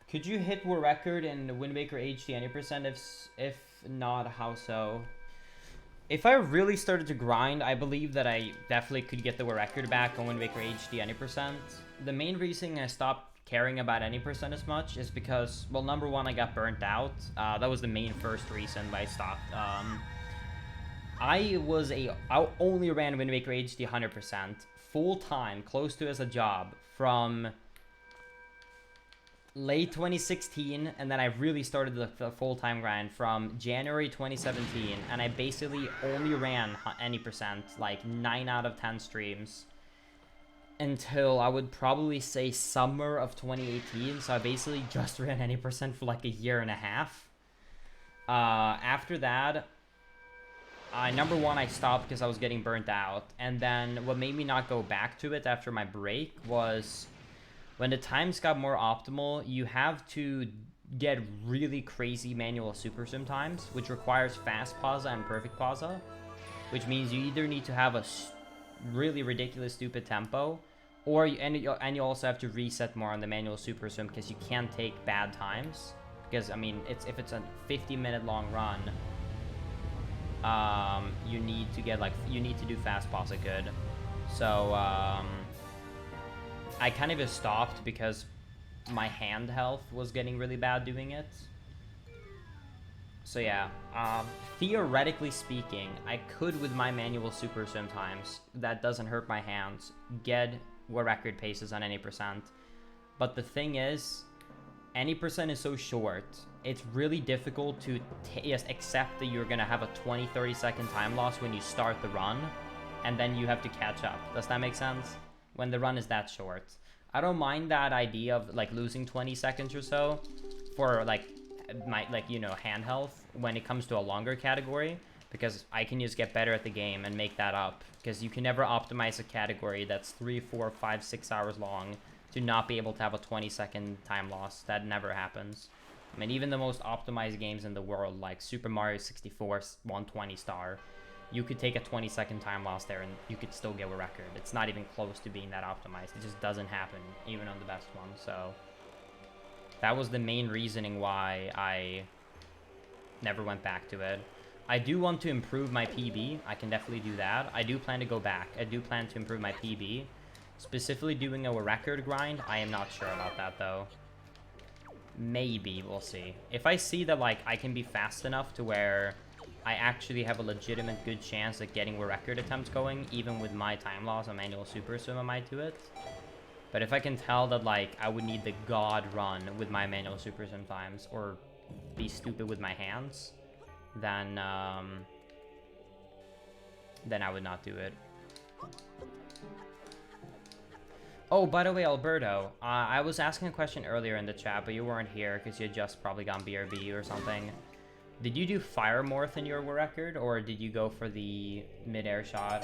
Could you hit world record in Wind Waker HD 90%? If not, how so? If I really started to grind, I believe that I definitely could get the world record back on Wind Waker HD 90%. The main reason I stopped caring about any percent as much is because, well, number one, I got burnt out. That was the main first reason why I stopped. I only ran Wind Waker HD 100% full time, close to as a job, from late 2016, and then I really started the full-time grind from January 2017, and I basically only ran any percent, like 9 out of 10 streams, until I would probably say summer of 2018. So I basically just ran any percent for like a year and a half. After that, number one, I stopped because I was getting burnt out, and then what made me not go back to it after my break was when the times got more optimal, you have to get really crazy manual super sim times, which requires fast pausa and perfect pausa, which means you either need to have a really ridiculous stupid tempo, and you also have to reset more on the manual super sim because you can't take bad times. Because I mean, if it's a 50-minute long run, you need to get you need to do fast pause it good. So I kind of just stopped because my hand health was getting really bad doing it. So yeah, theoretically speaking, I could with my manual super sometimes, that doesn't hurt my hands, get world record paces on any percent. But the thing is, any percent is so short, it's really difficult to just accept that you're gonna have a 20-30 second time loss when you start the run, and then you have to catch up. Does that make sense? When the run is that short. I don't mind that idea of like losing 20 seconds or so for like my hand health when it comes to a longer category, because I can just get better at the game and make that up, because you can never optimize a category that's 3, 4, 5, 6 hours long to not be able to have a 20-second time loss. That never happens. I mean, even the most optimized games in the world, like Super Mario 64 120 star, you could take a 20-second time loss there and you could still get a record. It's not even close to being that optimized. It just doesn't happen, even on the best one. So that was the main reasoning why I never went back to it. I do want to improve my PB. I can definitely do that. I do plan to go back. I do plan to improve my PB. Specifically doing a record grind, I am not sure about that though. Maybe, we'll see. If I see that like I can be fast enough to where I actually have a legitimate good chance at getting record attempts going, even with my time loss on manual super sim, I might do it. But if I can tell that like I would need the god run with my manual super sim times, or be stupid with my hands, then I would not do it. Oh, by the way, Alberto, I was asking a question earlier in the chat, but you weren't here because you had just probably gone BRB or something. Did you do fire morph in your record, or did you go for the mid-air shot?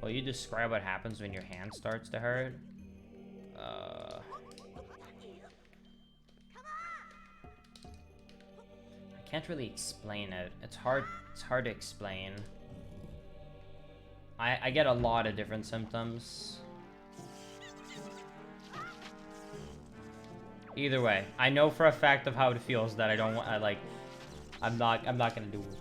Will you describe what happens when your hand starts to hurt? I can't really explain it. It's hard to explain. I get a lot of different symptoms. Either way, I know for a fact of how it feels that I don't want. I'm not gonna do it.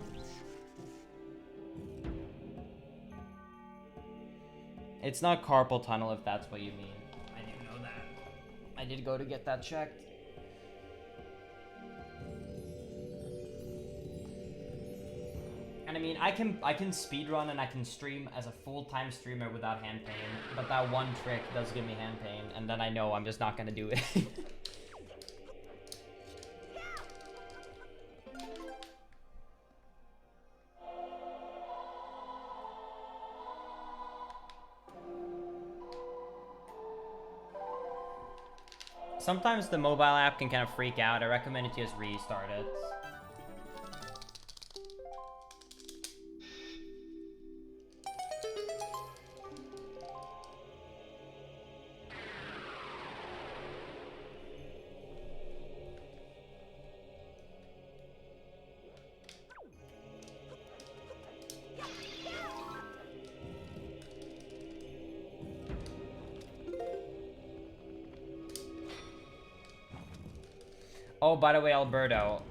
It's not carpal tunnel, if that's what you mean. I didn't know that. I did go to get that checked. And I mean, I can speedrun and I can stream as a full-time streamer without hand pain, but that one trick does give me hand pain, and then I know I'm just not gonna do it. Sometimes the mobile app can kind of freak out. I recommend it to just restart it. Oh, by the way, Alberto,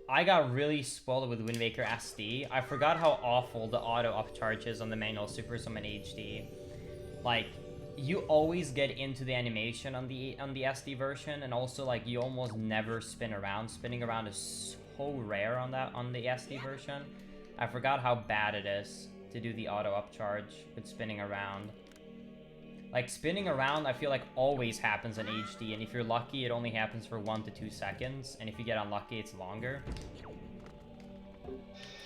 I got really spoiled with Wind Waker SD. I forgot how awful the auto upcharge is on the manual Super Summon HD. Like, you always get into the animation on the SD version, and also like you almost never spin around. Spinning around is so rare on the SD version. I forgot how bad it is to do the auto upcharge with spinning around. Like, spinning around, I feel like always happens in HD, and if you're lucky, it only happens for 1 to 2 seconds, and if you get unlucky, it's longer.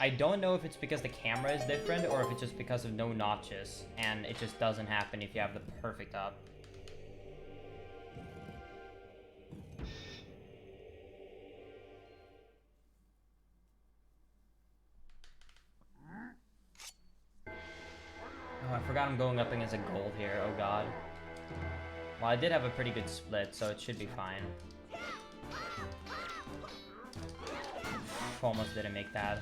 I don't know if it's because the camera is different or if it's just because of no notches, and it just doesn't happen if you have the perfect up. Oh, I forgot I'm going up against a gold here. Oh god. Well, I did have a pretty good split, so it should be fine. Almost didn't make that.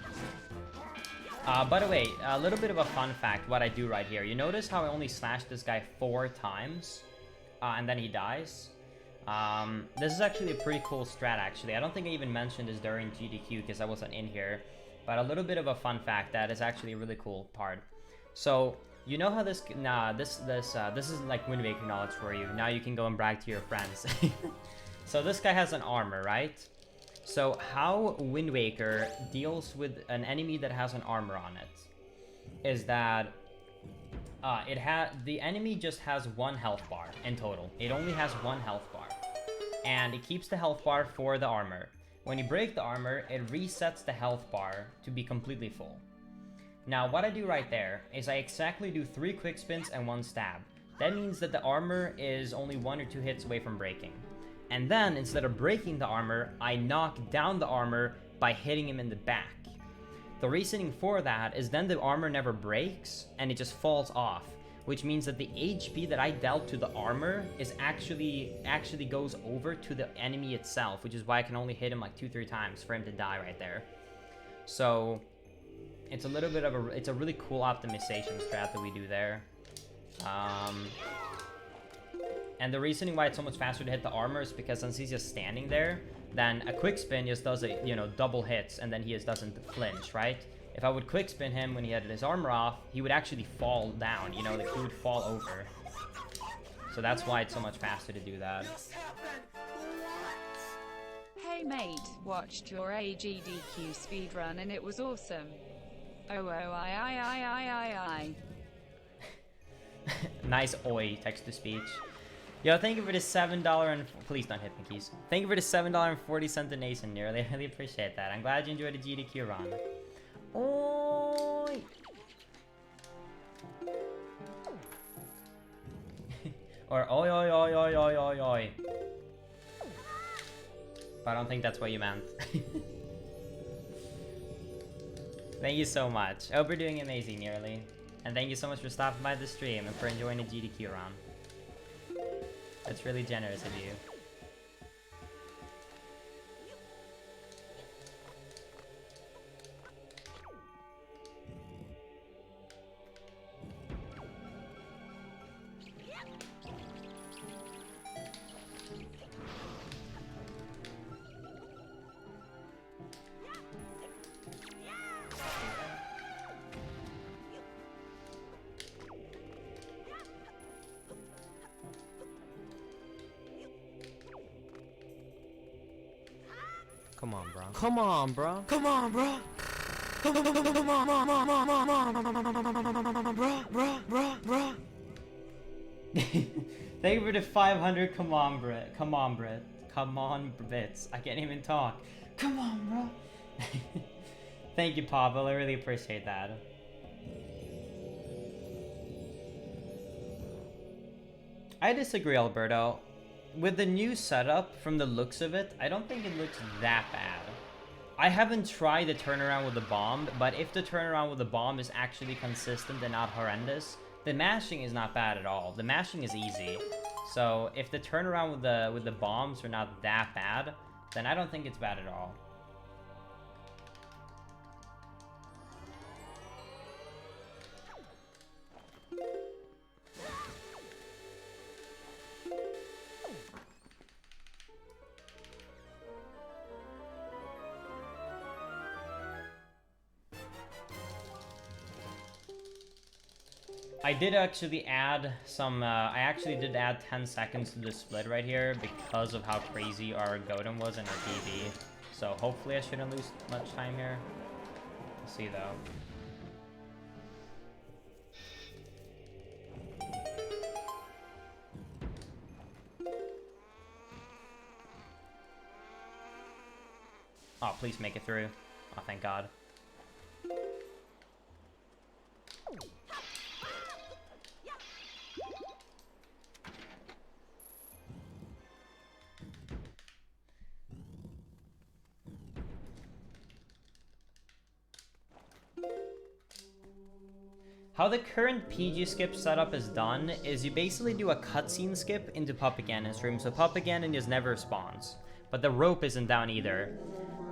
By the way, a little bit of a fun fact, what I do right here. You notice how I only slashed this guy 4 times, and then he dies? This is actually a pretty cool strat, actually. I don't think I even mentioned this during GDQ because I wasn't in here. But a little bit of a fun fact that is actually a really cool part. So, you know how this... this is like Wind Waker knowledge for you. Now you can go and brag to your friends. So this guy has an armor, right? So how Wind Waker deals with an enemy that has an armor on it is that the enemy just has 1 health bar in total. It only has 1 health bar. And it keeps the health bar for the armor. When you break the armor, it resets the health bar to be completely full. Now what I do right there is I exactly do 3 quick spins and 1 stab. That means that the armor is only 1 or 2 hits away from breaking. And then, instead of breaking the armor, I knock down the armor by hitting him in the back. The reasoning for that is then the armor never breaks, and it just falls off. Which means that the HP that I dealt to the armor is actually goes over to the enemy itself, which is why I can only hit him like 2-3 times for him to die right there. So, it's a little bit of it's a really cool optimization strat that we do there. And the reasoning why it's so much faster to hit the armor is because since he's just standing there, then a quick spin just does a, you know, double hits, and then he just doesn't flinch, right? If I would quick spin him when he had his armor off, he would actually fall down, you know, like he would fall over. So that's why it's so much faster to do that. Hey mate, watched your AGDQ speedrun and it was awesome. I. Nice oi text-to-speech. Yo, thank you for the $7 and... Please don't hit me, keys. Thank you for the $7.40 donation, nearly. I really appreciate that. I'm glad you enjoyed the GDQ run. Oi! Or oi, oi, oi, oi, oi, oi, oi. But I don't think that's what you meant. Thank you so much. I hope you're doing amazing, nearly. And thank you so much for stopping by the stream and for enjoying the GDQ run. That's really generous of you. Come on, bro. Come on, bro. Come on, bro. Come on, bro. Thank you for the 500 come on, Brit. Come on, Brit. Come on, bits. I can't even talk. Come on, bro. Thank you, Pavel. I really appreciate that. I disagree, Alberto. With the new setup, from the looks of it, I don't think it looks that bad. I haven't tried the turnaround with the bomb, but if the turnaround with the bomb is actually consistent and not horrendous, the mashing is not bad at all. The mashing is easy. So if the turnaround with the bombs are not that bad, then I don't think it's bad at all. I did actually add some, I actually did add 10 seconds to the split right here because of how crazy our Godem was in our PB. So hopefully I shouldn't lose much time here. We'll see though. Oh, please make it through. Oh, thank God. How the current PG skip setup is done is you basically do a cutscene skip into Puppet Ganon's room, so Puppet Ganon just never spawns. But the rope isn't down either.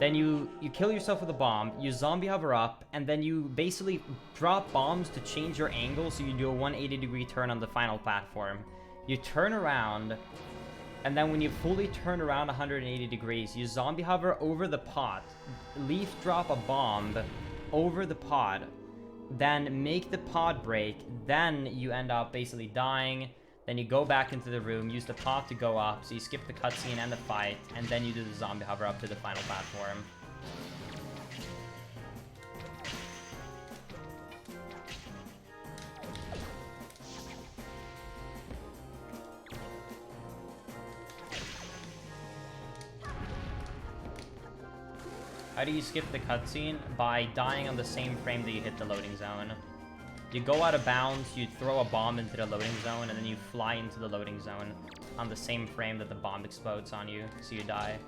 Then you kill yourself with a bomb, you zombie hover up, and then you basically drop bombs to change your angle so you do a 180-degree turn on the final platform. You turn around, and then when you fully turn around 180 degrees, you zombie hover over the pot, leaf drop a bomb over the pod, then make the pod break, then you end up basically dying. Then you go back into the room, use the pot to go up, so you skip the cutscene and the fight, and then you do the zombie hover up to the final platform. How do you skip the cutscene? By dying on the same frame that you hit the loading zone. You go out of bounds, you throw a bomb into the loading zone, and then you fly into the loading zone on the same frame that the bomb explodes on you, so you die.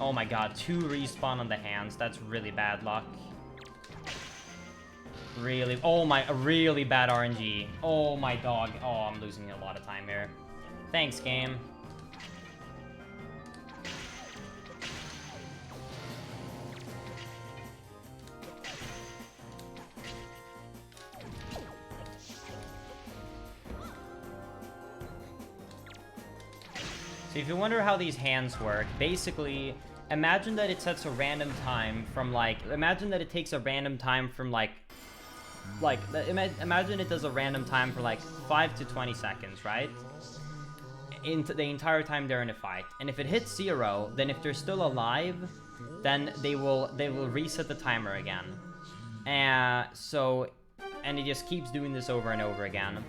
Oh my god, 2 respawn on the hands. That's really bad luck. Really, oh my, really bad RNG. Oh my dog. Oh, I'm losing a lot of time here. Thanks, game. So if you wonder how these hands work, basically, imagine that it sets a random time from imagine that it takes a random time from imagine it does a random time for 5 to 20 seconds, right? Into the entire time they're in a fight. And if it hits 0, then if they're still alive, then they will reset the timer again. And it just keeps doing this over and over again.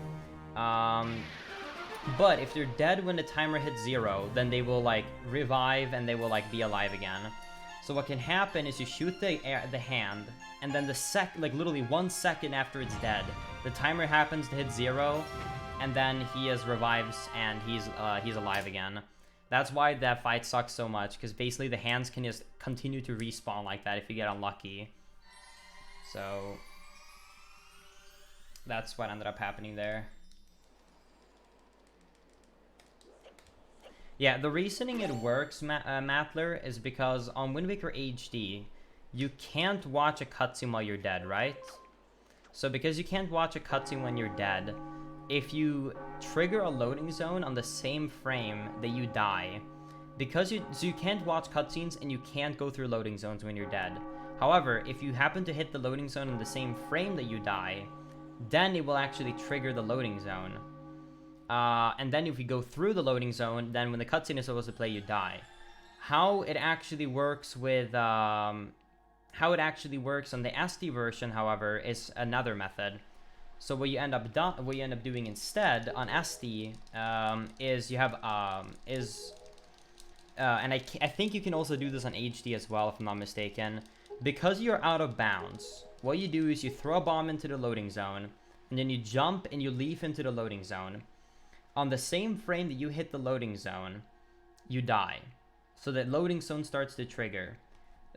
But if they're dead when the timer hits 0, then they will revive and they will be alive again. So what can happen is you shoot the hand, and then literally 1 second after it's dead, the timer happens to hit 0, and then he revives and he's alive again. That's why that fight sucks so much, because basically the hands can just continue to respawn like that if you get unlucky. So that's what ended up happening there. Yeah, the reasoning it works, Matler, is because on Wind Waker HD, you can't watch a cutscene while you're dead, right? So because you can't watch a cutscene when you're dead, if you trigger a loading zone on the same frame that you die, so you can't watch cutscenes and you can't go through loading zones when you're dead. However, if you happen to hit the loading zone in the same frame that you die, then it will actually trigger the loading zone. And then if you go through the loading zone, then when the cutscene is supposed to play, you die. How it actually works on the SD version, however, is another method. So what you end up doing instead on SD is you have and I think you can also do this on HD as well, if I'm not mistaken. Because you're out of bounds, what you do is you throw a bomb into the loading zone, and then you jump and you leap into the loading zone. On the same frame that you hit the loading zone, you die. So that loading zone starts to trigger.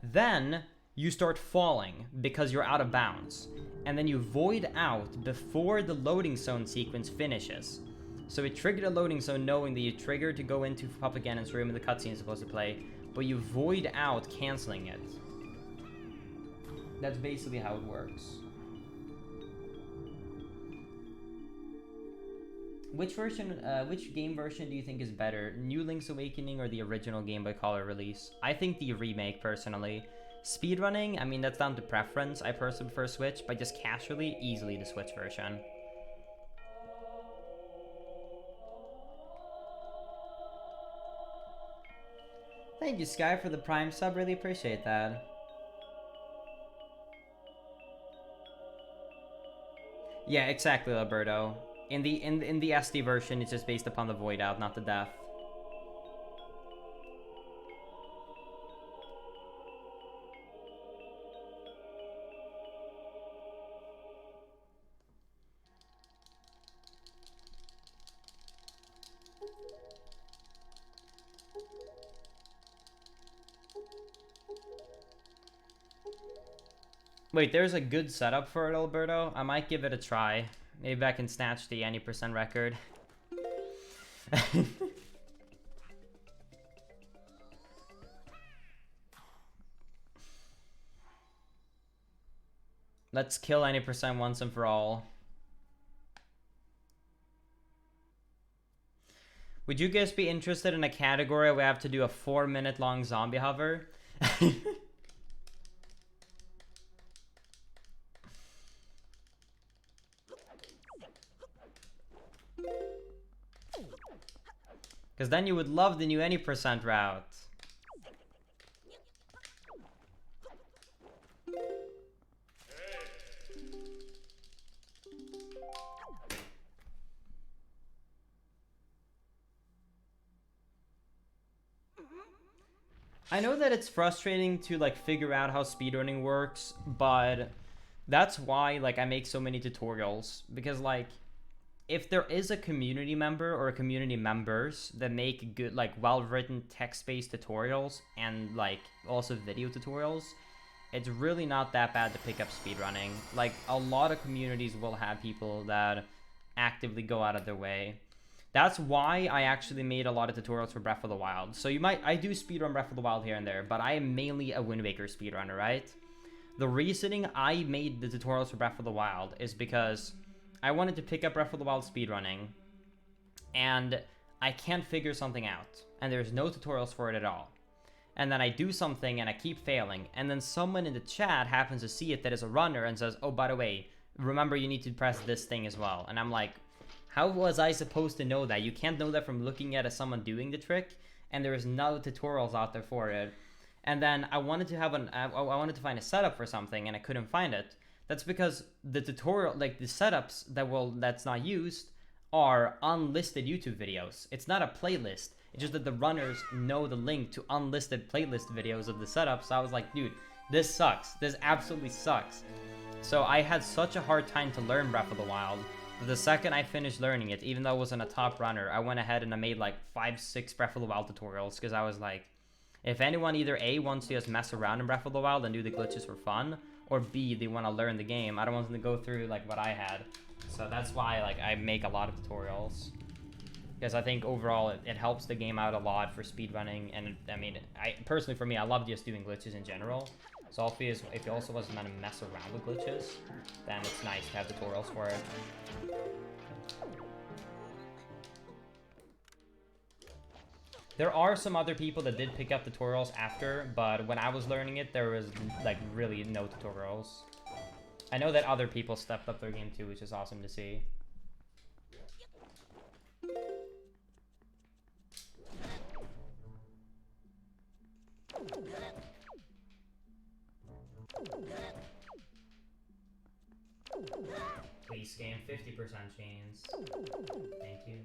Then you start falling because you're out of bounds. And then you void out before the loading zone sequence finishes. So it triggered a loading zone knowing that you triggered to go into Puppet Ganon's room and the cutscene is supposed to play, but you void out canceling it. That's basically how it works. Which game version do you think is better? New Link's Awakening or the original Game Boy Color release? I think the remake, personally. Speedrunning, I mean, that's down to preference. I personally prefer Switch, but just casually, easily the Switch version. Thank you, Sky, for the Prime sub. Really appreciate that. Yeah, exactly, Alberto. In the SD version, it's just based upon the void out, not the death. Wait, there's a good setup for it, Alberto. I might give it a try. Maybe I can snatch the 90% record. Let's kill 90% once and for all. Would you guys be interested in a category where we have to do a 4-minute long zombie hover? Because then you would love the new any percent route. I know that it's frustrating to like figure out how speedrunning works, but that's why like I make so many tutorials, because like if there is a community member or a community members that make good like well-written text-based tutorials and like also video tutorials, it's really not that bad to pick up speedrunning. Like a lot of communities will have people that actively go out of their way. That's why I actually made a lot of tutorials for Breath of the Wild. So I do speedrun Breath of the Wild here and there, but I am mainly a Wind Waker speedrunner, right? The reasoning I made the tutorials for Breath of the Wild is because I wanted to pick up Breath of the Wild speedrunning, and I can't figure something out, and there's no tutorials for it at all. And then I do something and I keep failing, and then someone in the chat happens to see it that is a runner and says, oh, by the way, remember you need to press this thing as well. And I'm like, how was I supposed to know that? You can't know that from looking at someone doing the trick, and there's no tutorials out there for it. And then I wanted to have I wanted to find a setup for something, and I couldn't find it. That's because the tutorial, like the setups that's not used, are unlisted YouTube videos. It's not a playlist. It's just that the runners know the link to unlisted playlist videos of the setup. So I was like, dude, this sucks. This absolutely sucks. So I had such a hard time to learn Breath of the Wild. The second I finished learning it, even though I wasn't a top runner, I went ahead and I made like 5-6 Breath of the Wild tutorials, because I was like, if anyone either A, wants to just mess around in Breath of the Wild and do the glitches for fun, or B, they want to learn the game, I don't want them to go through like what I had. So that's why like I make a lot of tutorials, because I think overall it helps the game out a lot for speedrunning. And I mean, personally for me, I love just doing glitches in general. So if you also wasn't meant to mess around with glitches, then it's nice to have tutorials for it. There are some other people that did pick up tutorials after, but when I was learning it, there was like really no tutorials. I know that other people stepped up their game too, which is awesome to see. Please game 50% chains. Thank you.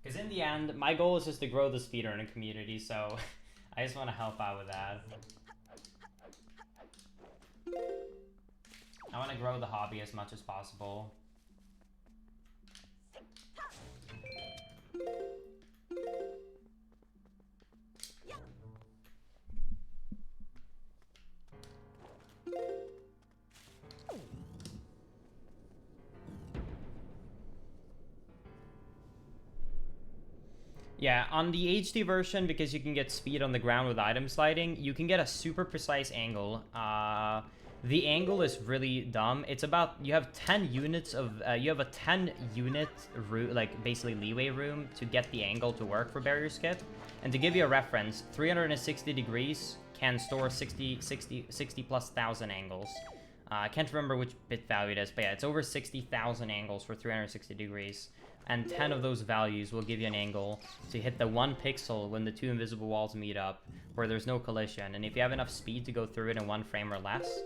Because in the end, my goal is just to grow the speedrunning community, so I just want to help out with that. I want to grow the hobby as much as possible. Yeah, on the HD version, because you can get speed on the ground with item sliding, you can get a super precise angle. The angle is really dumb. It's about, you have 10 units of, you have a 10 unit, like basically leeway room to get the angle to work for barrier skip. And to give you a reference, 360 degrees can store 60 plus thousand angles. I can't remember which bit value it is, but yeah, it's over 60,000 angles for 360 degrees. And 10 of those values will give you an angle to hit the 1 pixel when the 2 invisible walls meet up, where there's no collision. And if you have enough speed to go through it in 1 frame or less,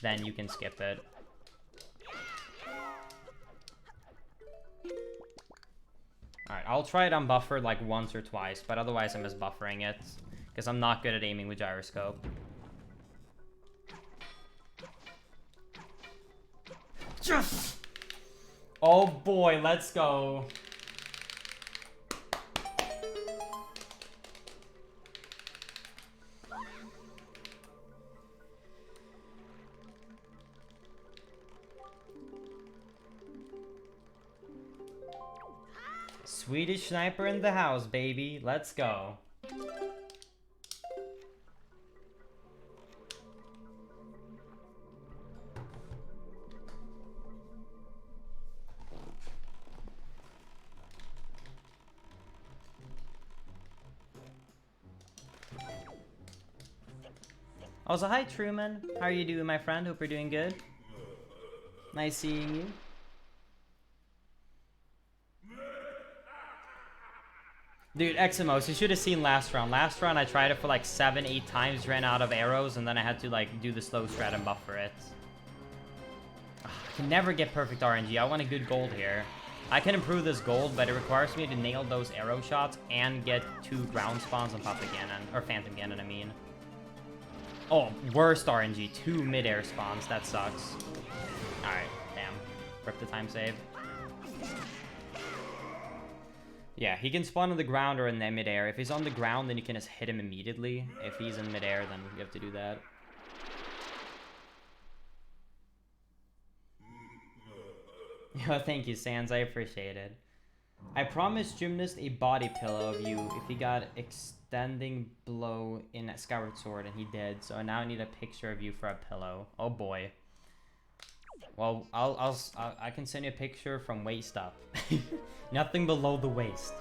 then you can skip it. Alright, I'll try it on buffer like once or twice, but otherwise I'm just buffering it, because I'm not good at aiming with gyroscope. Yes! Oh boy, let's go. Swedish sniper in the house, baby. Let's go. Also, hi Truman. How are you doing, my friend? Hope you're doing good. Nice seeing you. Dude, Eximos, you should have seen last round. Last round, I tried it for like 7-8 times, ran out of arrows, and then I had to like do the slow strat and buffer it. Ugh, I can never get perfect RNG. I want a good gold here. I can improve this gold, but it requires me to nail those arrow shots and get 2 ground spawns on Papa Ganon, or Phantom Ganon, I mean. Oh, worst RNG, 2 mid-air spawns. That sucks. Alright, damn. Rip the time save. Yeah, he can spawn on the ground or in the mid-air. If he's on the ground, then you can just hit him immediately. If he's in mid-air, then you have to do that. Yo, thank you, Sans. I appreciate it. I promised Gymnast a body pillow of you if he got extending blow in a Skyward Sword, and he did. So now I need a picture of you for a pillow. Oh boy. Well, I can send you a picture from waist up. Nothing below the waist.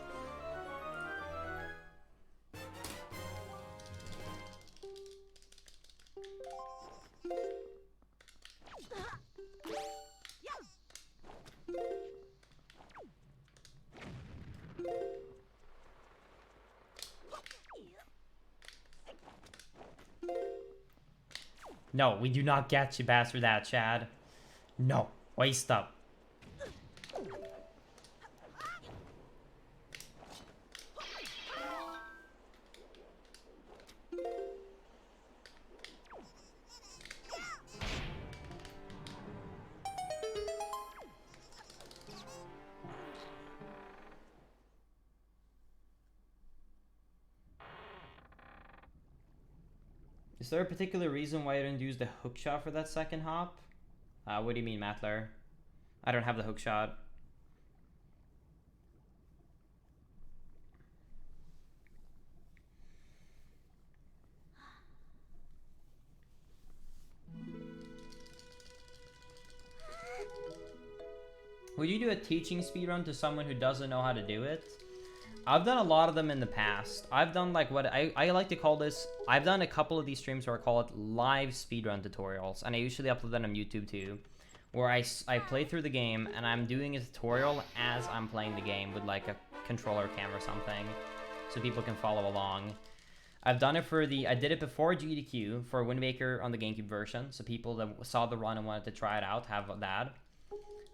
No, we do not get you, bastard, that, Chad. No, waist up. Is there a particular reason why you didn't use the hook shot for that second hop? What do you mean, Matler? I don't have the hook shot. Would you do a teaching speedrun to someone who doesn't know how to do it? I've done a lot of them in the past. I've done like what I like to call this, I've done a couple of these streams where I call it live speedrun tutorials, and I usually upload them on YouTube too, where I play through the game and I'm doing a tutorial as I'm playing the game with like a controller cam or something, so people can follow along. I've done it for I did it before GDQ for Wind Waker on the GameCube version, so people that saw the run and wanted to try it out have that.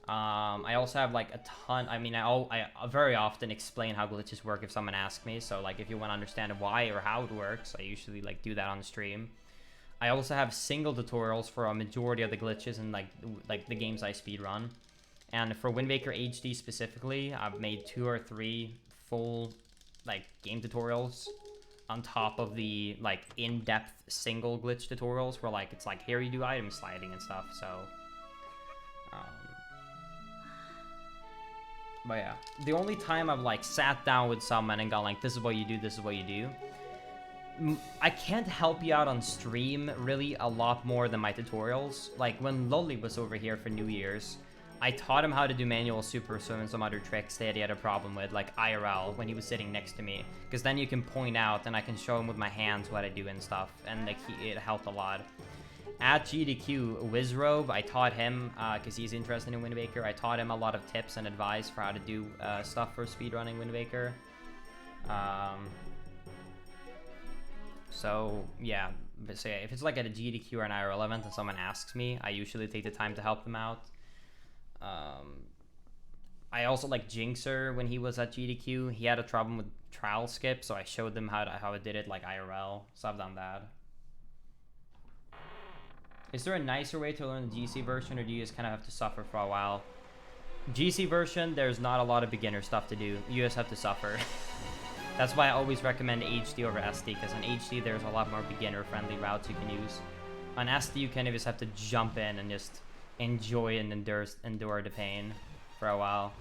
I also have like a ton, I mean, I very often explain how glitches work if someone asks me, so like if you want to understand why or how it works, I usually like do that on stream. I also have single tutorials for a majority of the glitches in like the games I speedrun. And for Wind Waker HD specifically, I've made 2 or 3 full like game tutorials on top of the like in-depth single glitch tutorials where like it's like here you do item sliding and stuff, so but yeah, the only time I've like sat down with someone and gone like, this is what you do, this is what you do. I can't help you out on stream really a lot more than my tutorials. Like when Lolly was over here for New Year's, I taught him how to do manual super swim and some other tricks that he had a problem with, like IRL, when he was sitting next to me. Because then you can point out and I can show him with my hands what I do and stuff, and like it helped a lot. At GDQ, Wizrobe, I taught him, because he's interested in Wind Waker, I taught him a lot of tips and advice for how to do stuff for speedrunning Wind Waker. So, yeah. So, yeah, if it's like at a GDQ or an IRL event and someone asks me, I usually take the time to help them out. I also like Jinxer when he was at GDQ. He had a problem with trial skip, so I showed them how I did it like IRL. So I've done that. Is there a nicer way to learn the GC version, or do you just kind of have to suffer for a while? GC version, there's not a lot of beginner stuff to do. You just have to suffer. That's why I always recommend HD over SD, because on HD there's a lot more beginner-friendly routes you can use. On SD, you kind of just have to jump in and just enjoy and endure the pain for a while.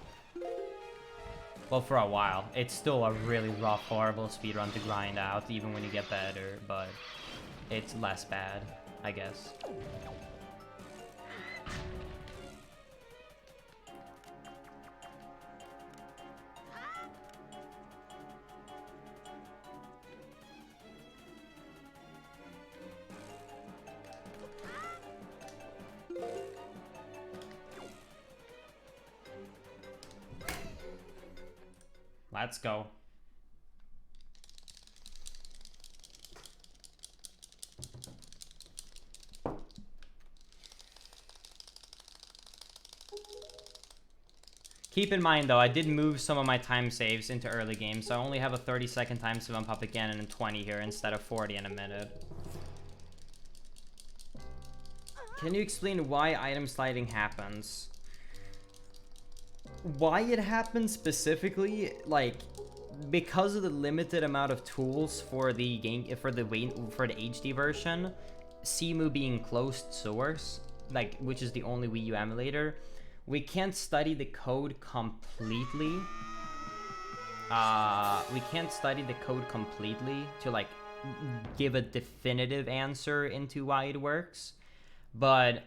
Well, for a while. It's still a really rough, horrible speedrun to grind out, even when you get better, but it's less bad, I guess. Let's go. Keep in mind though, I did move some of my time saves into early game, so I only have a 30-second time save on Puppet Cannon and 20 here instead of 40 in a minute. Can you explain why item sliding happens? Why it happens specifically, like, because of the limited amount of tools for the game, for the HD version, Cemu being closed source, like, which is the only Wii U emulator, we can't study the code completely. We can't study the code completely to, like, give a definitive answer into why it works, but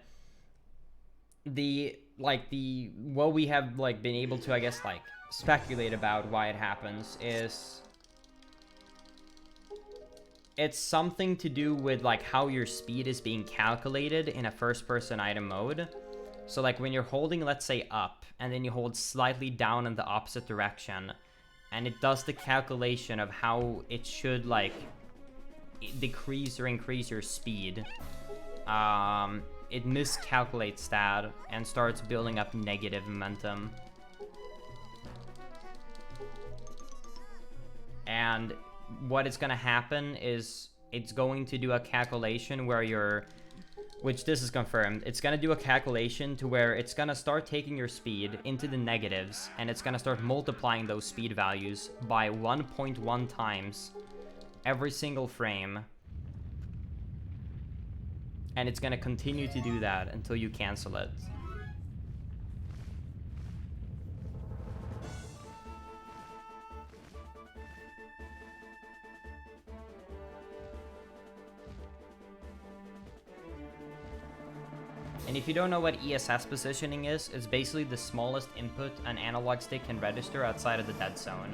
what we have, like, been able to, I guess, like, speculate about why it happens is it's something to do with, like, how your speed is being calculated in a first-person item mode. So, like, when you're holding, let's say, up, and then you hold slightly down in the opposite direction, and it does the calculation of how it should, like, decrease or increase your speed. It miscalculates that and starts building up negative momentum. And what is going to happen is it's going to do a calculation where you're, which this is confirmed, it's going to do a calculation to where it's going to start taking your speed into the negatives, and it's going to start multiplying those speed values by 1.1 times every single frame. And it's going to continue to do that until you cancel it. And if you don't know what ESS positioning is, it's basically the smallest input an analog stick can register outside of the dead zone.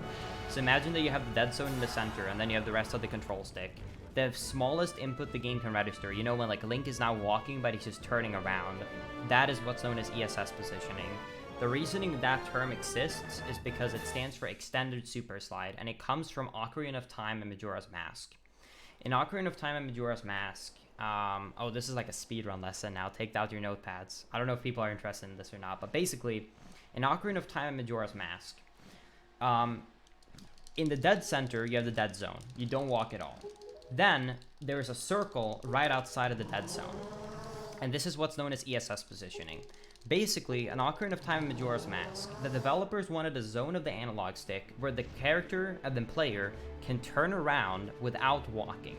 So imagine that you have the dead zone in the center, and then you have the rest of the control stick. The smallest input the game can register, you know, when, like, Link is now walking but he's just turning around, that is what's known as ESS positioning. The reasoning that term exists is because it stands for Extended Super Slide, and it comes from Ocarina of Time and Majora's Mask. In Ocarina of Time and Majora's Mask, oh, this is like a speedrun lesson now, take out your notepads. I don't know if people are interested in this or not, but basically, in Ocarina of Time and Majora's Mask, in the dead center, you have the dead zone. You don't walk at all. Then, there's a circle right outside of the dead zone. And this is what's known as ESS positioning. Basically, in Ocarina of Time and Majora's Mask, the developers wanted a zone of the analog stick where the character and the player can turn around without walking.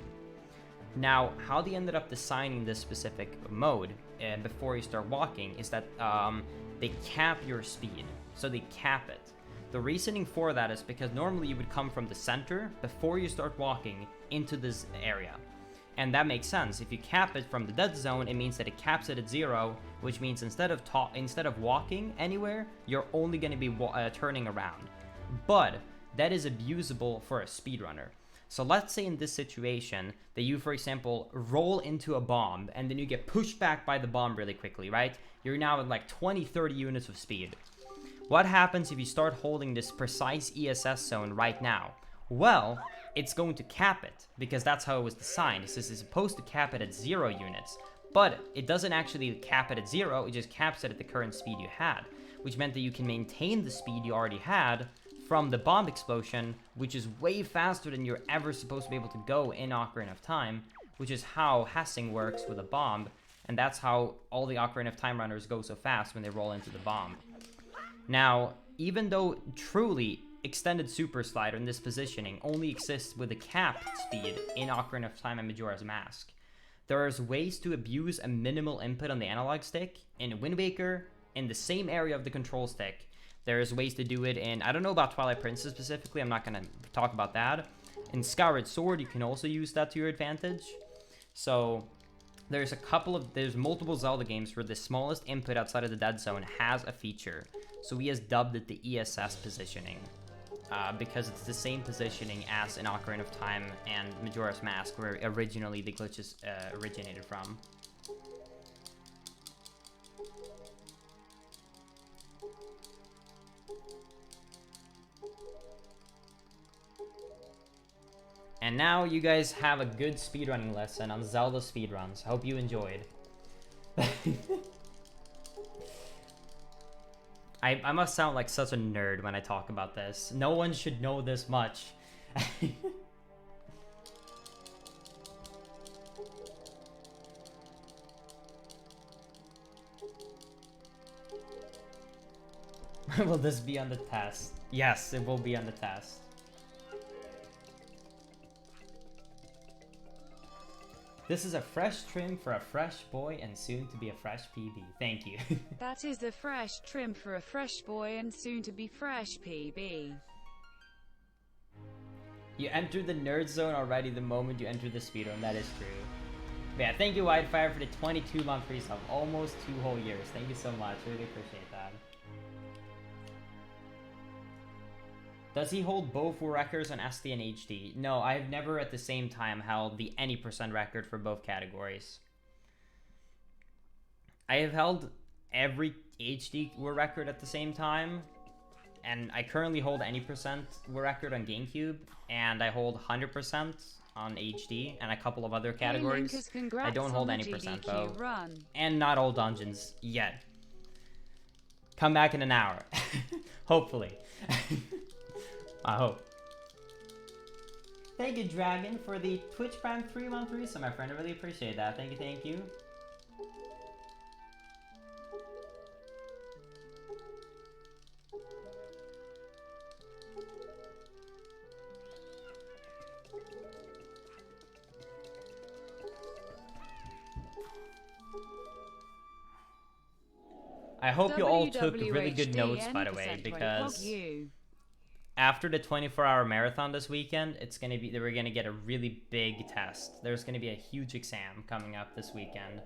Now, how they ended up designing this specific mode before you start walking is that they cap your speed. So they cap it. The reasoning for that is because normally you would come from the center before you start walking into this area. And that makes sense. If you cap it from the dead zone, it means that it caps it at 0, which means instead of walking anywhere, you're only going to be turning around. But that is abusable for a speedrunner. So let's say in this situation that you, for example, roll into a bomb and then you get pushed back by the bomb really quickly, right? You're now at like 20-30 units of speed. What happens if you start holding this precise ESS zone right now? Well, it's going to cap it, because that's how it was designed. This is supposed to cap it at 0 units, but it doesn't actually cap it at 0, it just caps it at the current speed you had, which meant that you can maintain the speed you already had from the bomb explosion, which is way faster than you're ever supposed to be able to go in Ocarina of Time, which is how Hassing works with a bomb, and that's how all the Ocarina of Time runners go so fast when they roll into the bomb. Now, even though truly extended super slider in this positioning only exists with a capped speed in Ocarina of Time and Majora's Mask, there is ways to abuse a minimal input on the analog stick in Wind Waker, in the same area of the control stick. There's ways to do it in, I don't know about Twilight Princess specifically, I'm not going to talk about that. In Skyward Sword, you can also use that to your advantage. So there's multiple Zelda games where the smallest input outside of the dead zone has a feature. So we has dubbed it the ESS positioning, because it's the same positioning as in Ocarina of Time and Majora's Mask, where originally the glitches originated from. And now you guys have a good speedrunning lesson on Zelda speedruns. Hope you enjoyed. I must sound like such a nerd when I talk about this. No one should know this much. Will this be on the test? Yes, it will be on the test. This is a fresh trim for a fresh boy and soon to be a fresh PB. Thank you. That is the fresh trim for a fresh boy and soon to be fresh PB. You entered the nerd zone already the moment you enter the speedrun. That is true. But yeah, thank you Wildfire for the 22-month resub. Almost 2 whole years. Thank you so much. Really appreciate that. Does he hold both records on SD and HD? No, I've never at the same time held the any % record for both categories. I have held every HD record at the same time, and I currently hold any % record on GameCube, and I hold 100% on HD, and a couple of other categories. Hey, Linkus, I don't hold any % though. And not all dungeons yet. Come back in an hour. Hopefully. I hope. Thank you, Dragon, for the Twitch Prime 3-month resub, my friend. I really appreciate that. Thank you, thank you. I hope you all took really good notes, by the way, because after the 24-hour marathon this weekend, we're gonna get a really big test. There's gonna be a huge exam coming up this weekend.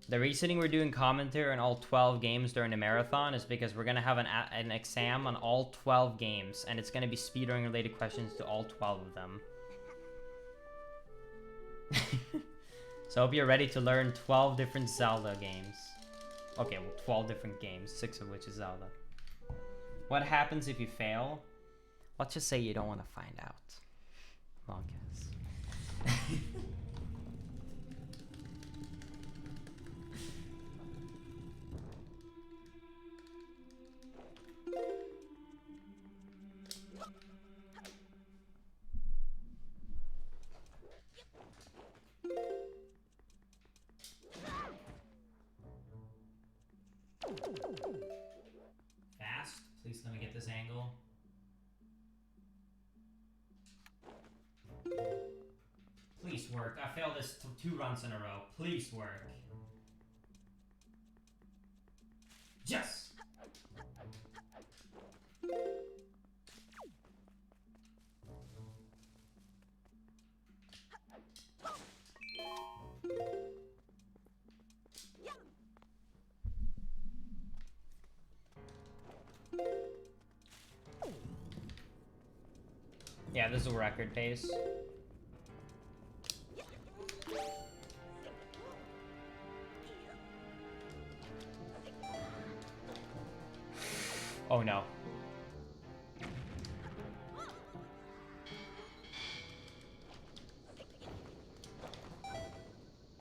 The reasoning we're doing commentary on all 12 games during the marathon is because we're gonna have an exam on all 12 games, and it's gonna be speedrunning related questions to all 12 of them. So I hope you're ready to learn 12 different Zelda games. Okay, well, 12 different games, 6 of which is Zelda. What happens if you fail? Let's just say you don't want to find out. Well, I guess. Fast. Please let me get this angle. Please work. I failed this 2 runs in a row. Please work. Yes! Yeah, this is a record pace. Oh no.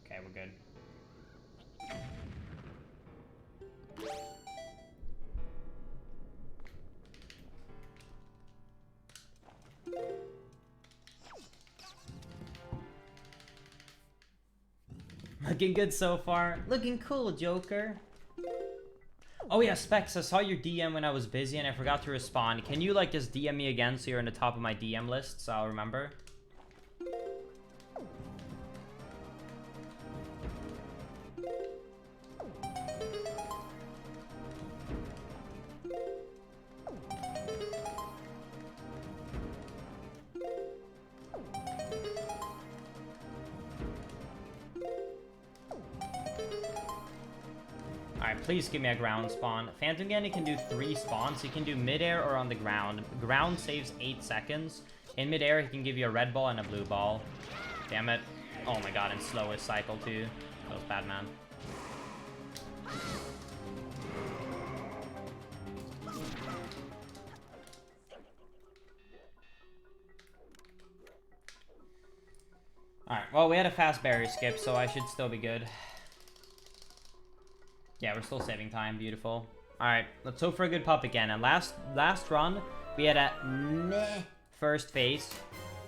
Okay, we're good. Looking good so far. Looking cool, Joker. Oh yeah, Specs, I saw your DM when I was busy and I forgot to respond. Can you like just DM me again so you're in the top of my DM list so I'll remember? Alright, please give me a ground spawn. Phantom Gandy can do 3 spawns. He can do midair or on the ground. Ground saves 8 seconds. In midair, he can give you a red ball and a blue ball. Damn it. Oh my god, and slowest cycle too. That was bad, man. Alright, well, we had a fast berry skip, so I should still be good. Yeah, we're still saving time. Beautiful. Alright, let's hope for a good pup again. And last run, we had a meh first phase.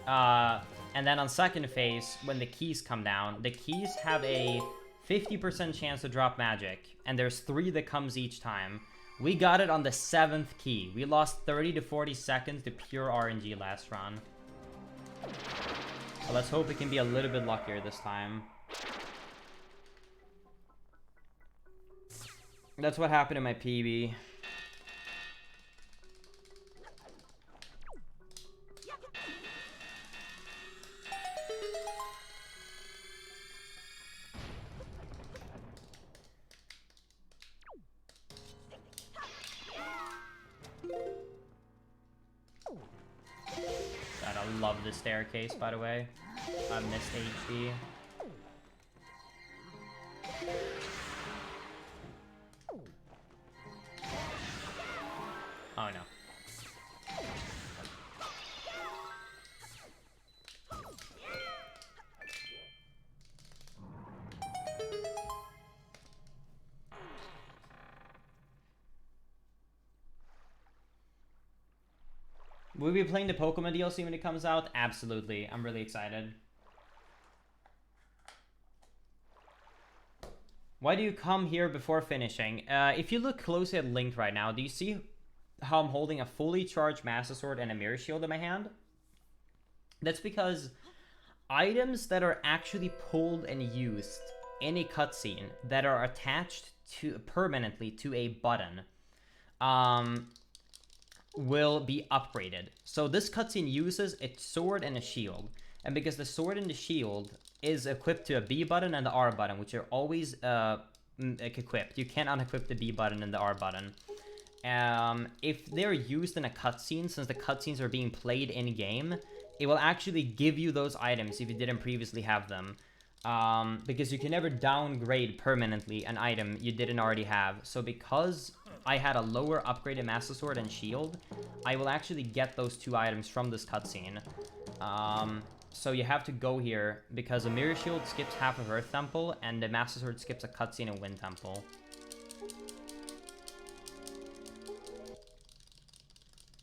And then on second phase, when the keys come down, the keys have a 50% chance to drop magic. And there's 3 that comes each time. We got it on the 7th key. We lost 30 to 40 seconds to pure RNG last run. So let's hope we can be a little bit luckier this time. That's what happened in my PB. God, I love this staircase, by the way. I missed HD. Oh no. Will we be playing the Pokemon DLC when it comes out? Absolutely. I'm really excited. Why do you come here before finishing? If you look closely at Link right now, do you see how I'm holding a fully charged Master Sword and a Mirror Shield in my hand? That's because items that are actually pulled and used in a cutscene that are attached to permanently to a button will be upgraded. So this cutscene uses a sword and a shield, and because the sword and the shield is equipped to a B button and the R button, which are always equipped. You can't unequip the B button and the R button. If they're used in a cutscene, since the cutscenes are being played in-game, it will actually give you those items if you didn't previously have them. Because you can never downgrade permanently an item you didn't already have. So because I had a lower upgraded Master Sword and Shield, I will actually get those 2 items from this cutscene. So you have to go here, because a Mirror Shield skips half of Earth Temple, and the Master Sword skips a cutscene in Wind Temple.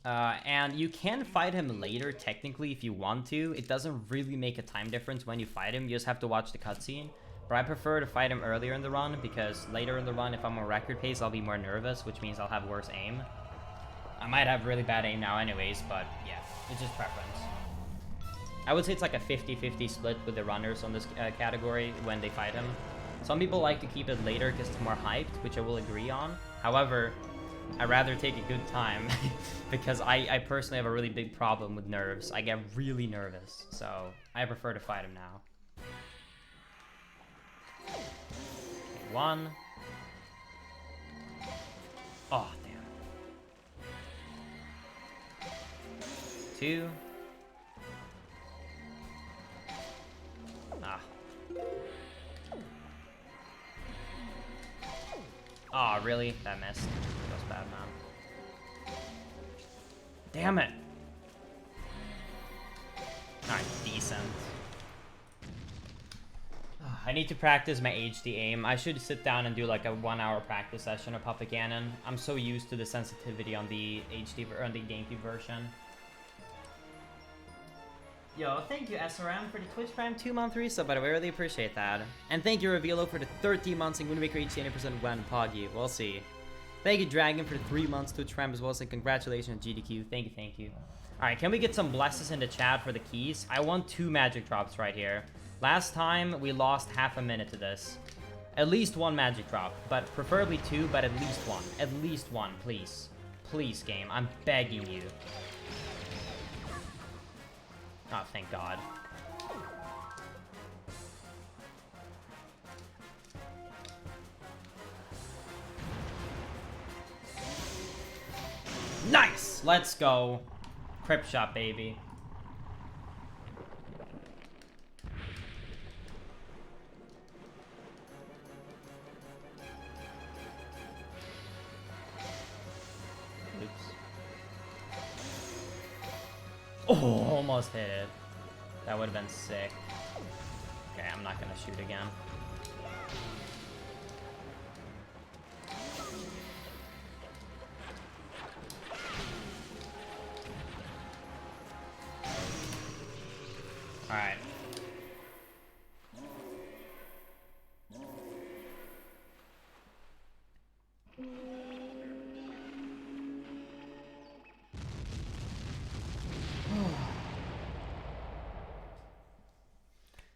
And you can fight him later, technically, if you want to. It doesn't really make a time difference when you fight him. You just have to watch the cutscene. But I prefer to fight him earlier in the run, because later in the run, if I'm on record pace, I'll be more nervous, which means I'll have worse aim. I might have really bad aim now anyways, but yeah, it's just preference. I would say it's like a 50-50 split with the runners on this category when they fight him. Some people like to keep it later because it's more hyped, which I will agree on. However, I'd rather take a good time because I personally have a really big problem with nerves. I get really nervous, so I prefer to fight him now. Okay, 1. Oh, damn. 2. Ah. Oh, really? That missed. That was bad, man. Damn it. Alright, decent. I need to practice my HD aim. I should sit down and do like a 1-hour practice session of Puppet Cannon. I'm so used to the sensitivity on the HD or on the GameCube version. Yo, thank you SRM for the Twitch Prime 2-month resub, by the way, I really appreciate that. And thank you Revealo for the 13 months and Wind Waker HD 80% when Poggy. We'll see. Thank you Dragon for the 3 months Twitch Prime as well, and congratulations GDQ. Thank you, thank you. Alright, can we get some blesses in the chat for the keys? I want 2 magic drops right here. Last time we lost half a minute to this. At least 1 magic drop, but preferably 2, but at least 1. At least 1, please. Please, game. I'm begging you. Oh, thank God. Nice! Let's go. Crypt shot, baby. Oops. Oh, almost hit it. That would have been sick. Okay, I'm not gonna shoot again. Alright.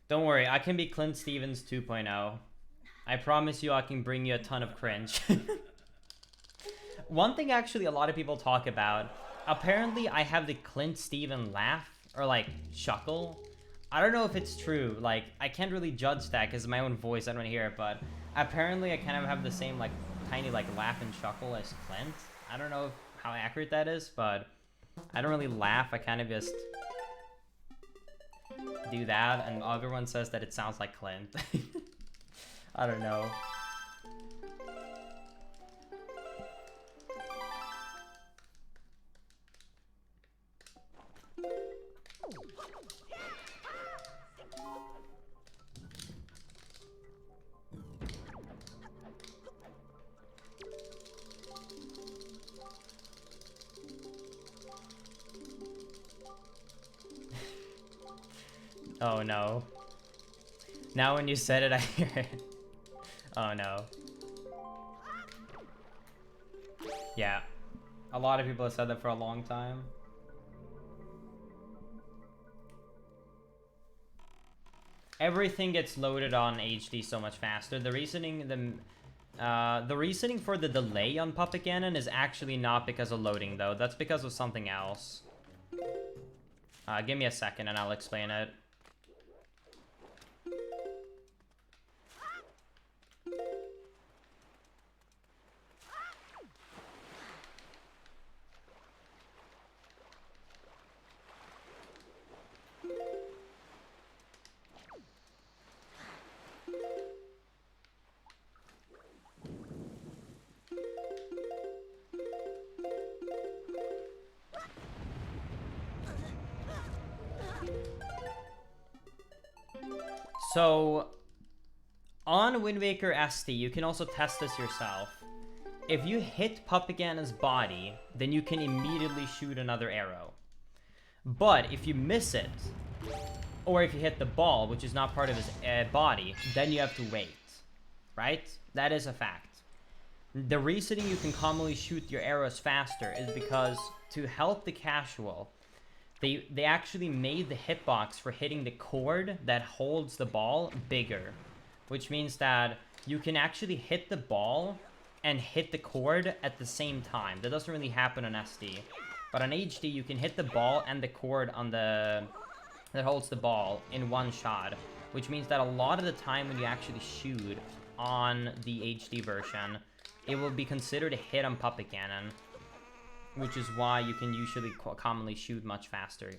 Don't worry, I can be Clint Stevens 2.0. I promise you I can bring you a ton of cringe. One thing actually a lot of people talk about, apparently I have the Clint Steven laugh, or like, chuckle. I don't know if it's true, like, I can't really judge that because my own voice, I don't hear it, but apparently I kind of have the same, like, tiny, like, laugh and chuckle as Clint. I don't know how accurate that is, but I don't really laugh, I kind of just do that, and everyone says that it sounds like Clint. I don't know. Oh no. Now when you said it, I hear it. Oh no. Yeah. A lot of people have said that for a long time. Everything gets loaded on HD so much faster. The reasoning for the delay on Puppet Cannon is actually not because of loading though. That's because of something else. Give me a second and I'll explain it. So, on Wind Waker SD, you can also test this yourself. If you hit Puppet body, then you can immediately shoot another arrow. But if you miss it, or if you hit the ball, which is not part of his body, then you have to wait. Right? That is a fact. The reasoning you can commonly shoot your arrows faster is because to help the casual, they actually made the hitbox for hitting the cord that holds the ball bigger, which means that you can actually hit the ball and hit the cord at the same time. That doesn't really happen on SD, but on HD you can hit the ball and the cord on that holds the ball in one shot, which means that a lot of the time when you actually shoot on the HD version, it will be considered a hit on Puppet Cannon, which is why you can usually commonly shoot much faster.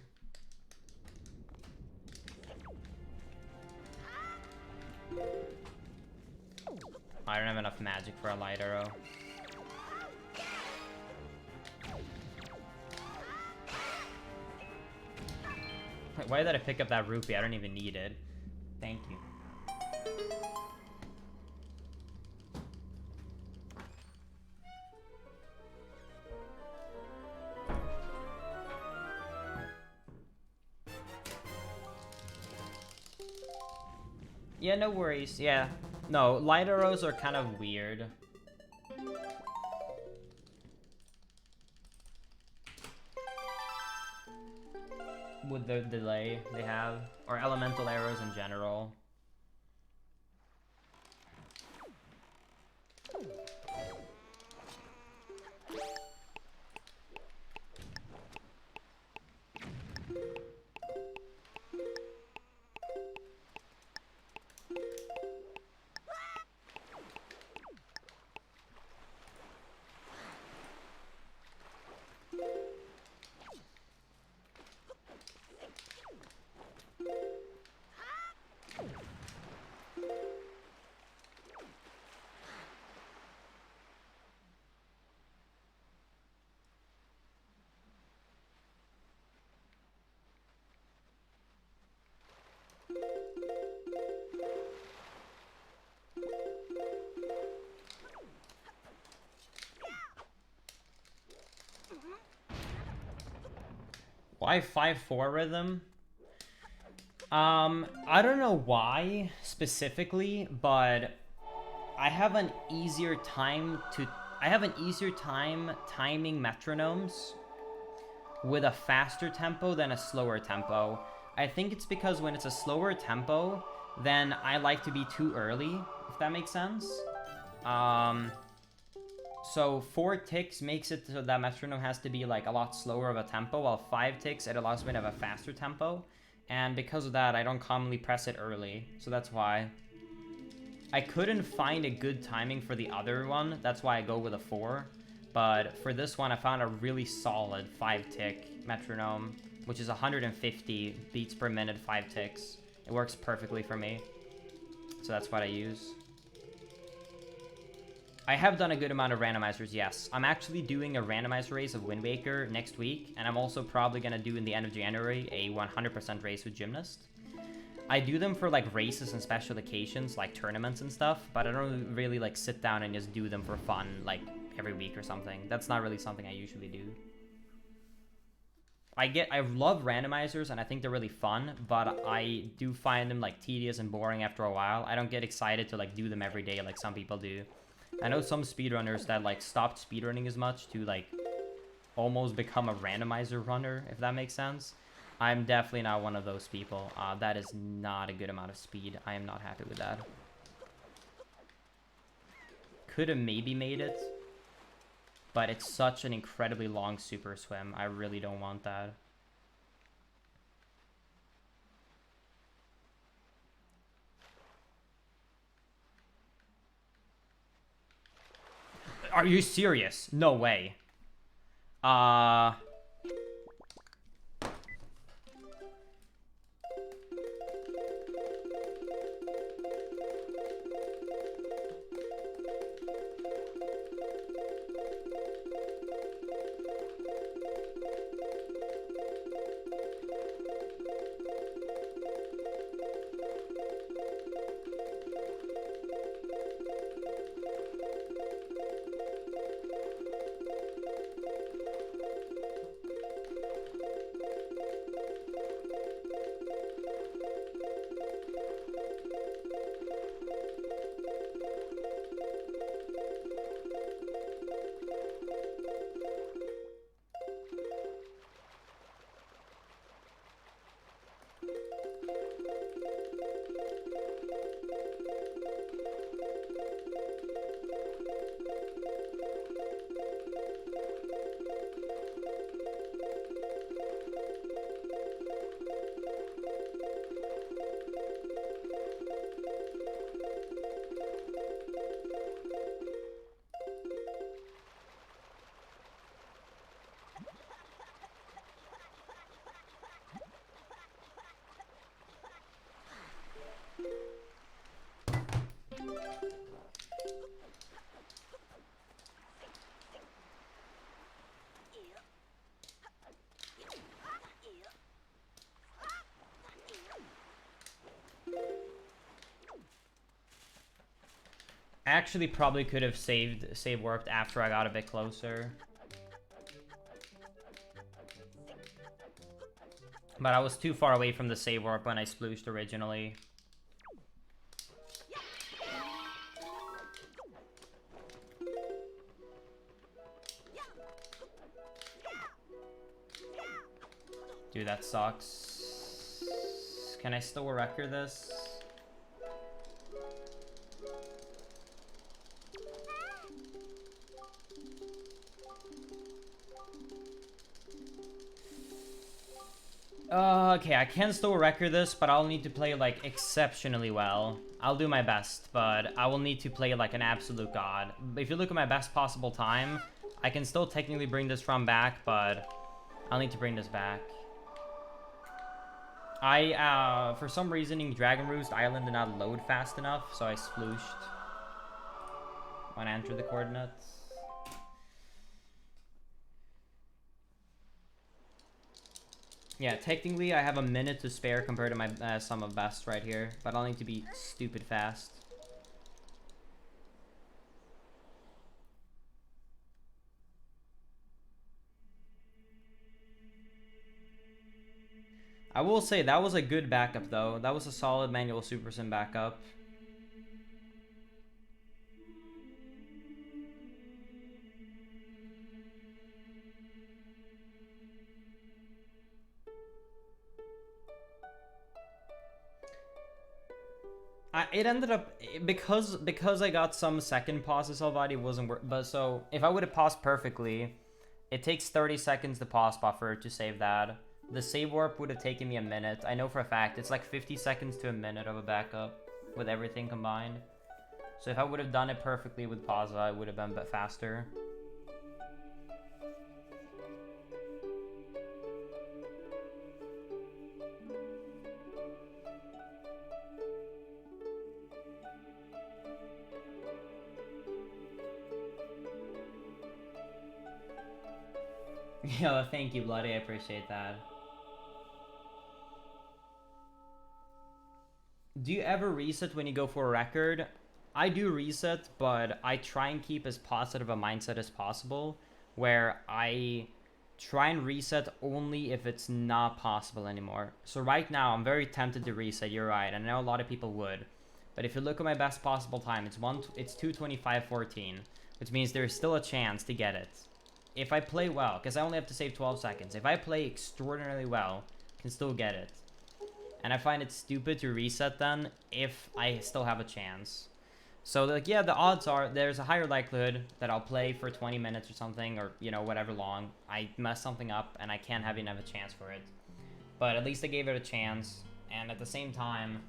I don't have enough magic for a light arrow. Wait, why did I pick up that rupee? I don't even need it. Thank you. Yeah, no worries. Yeah. No, light arrows are kind of weird. With the delay they have. Or elemental arrows in general. Why 5/4 rhythm? I don't know why specifically, but I have an easier time timing metronomes with a faster tempo than a slower tempo. I think it's because when it's a slower tempo, then I like to be too early, if that makes sense. So 4 ticks makes it so that metronome has to be like a lot slower of a tempo, while 5 ticks, it allows me to have a faster tempo. And because of that, I don't commonly press it early. So that's why. I couldn't find a good timing for the other one. That's why I go with a 4. But for this one, I found a really solid 5-tick metronome, which is 150 beats per minute, 5 ticks. It works perfectly for me. So that's what I use. I have done a good amount of randomizers, yes. I'm actually doing a randomizer race of Wind Waker next week, and I'm also probably going to do in the end of January a 100% race with Gymnast. I do them for like races and special occasions, like tournaments and stuff, but I don't really like sit down and just do them for fun like every week or something. That's not really something I usually do. I love randomizers and I think they're really fun, but I do find them like tedious and boring after a while. I don't get excited to like do them every day like some people do. I know some speedrunners that like stopped speedrunning as much to like almost become a randomizer runner, if that makes sense. I'm definitely not one of those people. That is not a good amount of speed. I am not happy with that. Could have maybe made it, but it's such an incredibly long super swim. I really don't want that. Are you serious? No way. Actually probably could have save warped after I got a bit closer. But I was too far away from the save warp when I splooshed originally. Dude, that sucks. Can I still record this? Okay, I can still record this, but I'll need to play, like, exceptionally well. I'll do my best, but I will need to play like an absolute god. If you look at my best possible time, I can still technically bring this from back, but I'll need to bring this back. For some reason, Dragon Roost Island did not load fast enough, so I splooshed when I entered the coordinates. Yeah, technically I have a minute to spare compared to my sum of best right here, but I'll need to be stupid fast. I will say that was a good backup though. That was a solid manual Super Sim backup. It ended up because I got some second pauses already, it wasn't work. But so if I would have paused perfectly, it takes 30 seconds to pause buffer to save that. The save warp would have taken me a minute. I know for a fact it's like 50 seconds to a minute of a backup with everything combined. So if I would have done it perfectly with pause, I would have been a bit faster. Yo, thank you, Bloody. I appreciate that. Do you ever reset when you go for a record? I do reset, but I try and keep as positive a mindset as possible, where I try and reset only if it's not possible anymore. So right now, I'm very tempted to reset, you're right, and I know a lot of people would. But if you look at my best possible time, it's 2:25:14, which means there's still a chance to get it. If I play well, because I only have to save 12 seconds. If I play extraordinarily well, I can still get it. And I find it stupid to reset then if I still have a chance. So, like, yeah, the odds are there's a higher likelihood that I'll play for 20 minutes or something, or, you know, whatever long. I mess something up, and I can't have enough a chance for it. But at least I gave it a chance. And at the same time,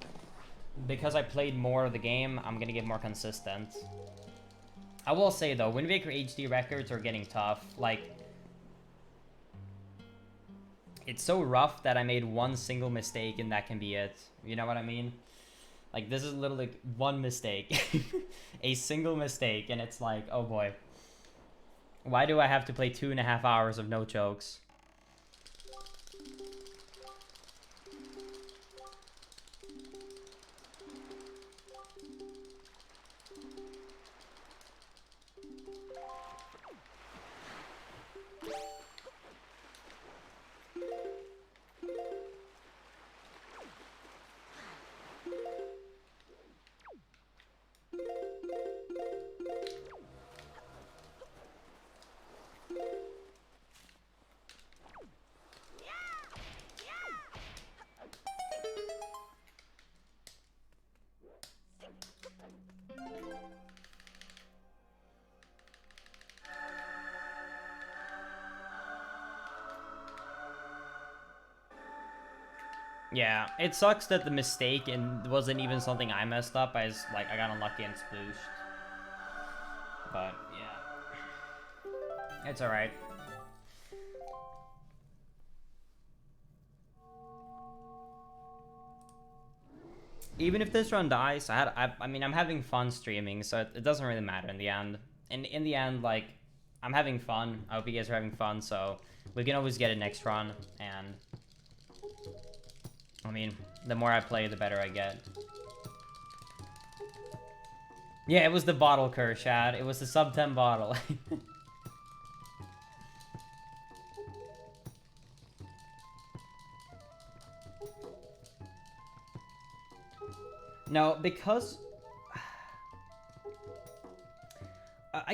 because I played more of the game, I'm going to get more consistent. I will say, though, Wind Waker HD records are getting tough. Like, it's so rough that I made one single mistake and that can be it. You know what I mean? Like, this is literally one mistake. A single mistake, and it's like, oh boy. Why do I have to play 2.5 hours of no jokes? Yeah, it sucks that the mistake wasn't even something I messed up. I got unlucky and splooshed. But yeah, it's all right. Even if this run dies, I mean, I'm having fun streaming, so it doesn't really matter in the end. And in the end, like, I'm having fun. I hope you guys are having fun, so we can always get it next run. And I mean, the more I play, the better I get. Yeah, it was the bottle curse, Shad. It was the sub 10 bottle. No, because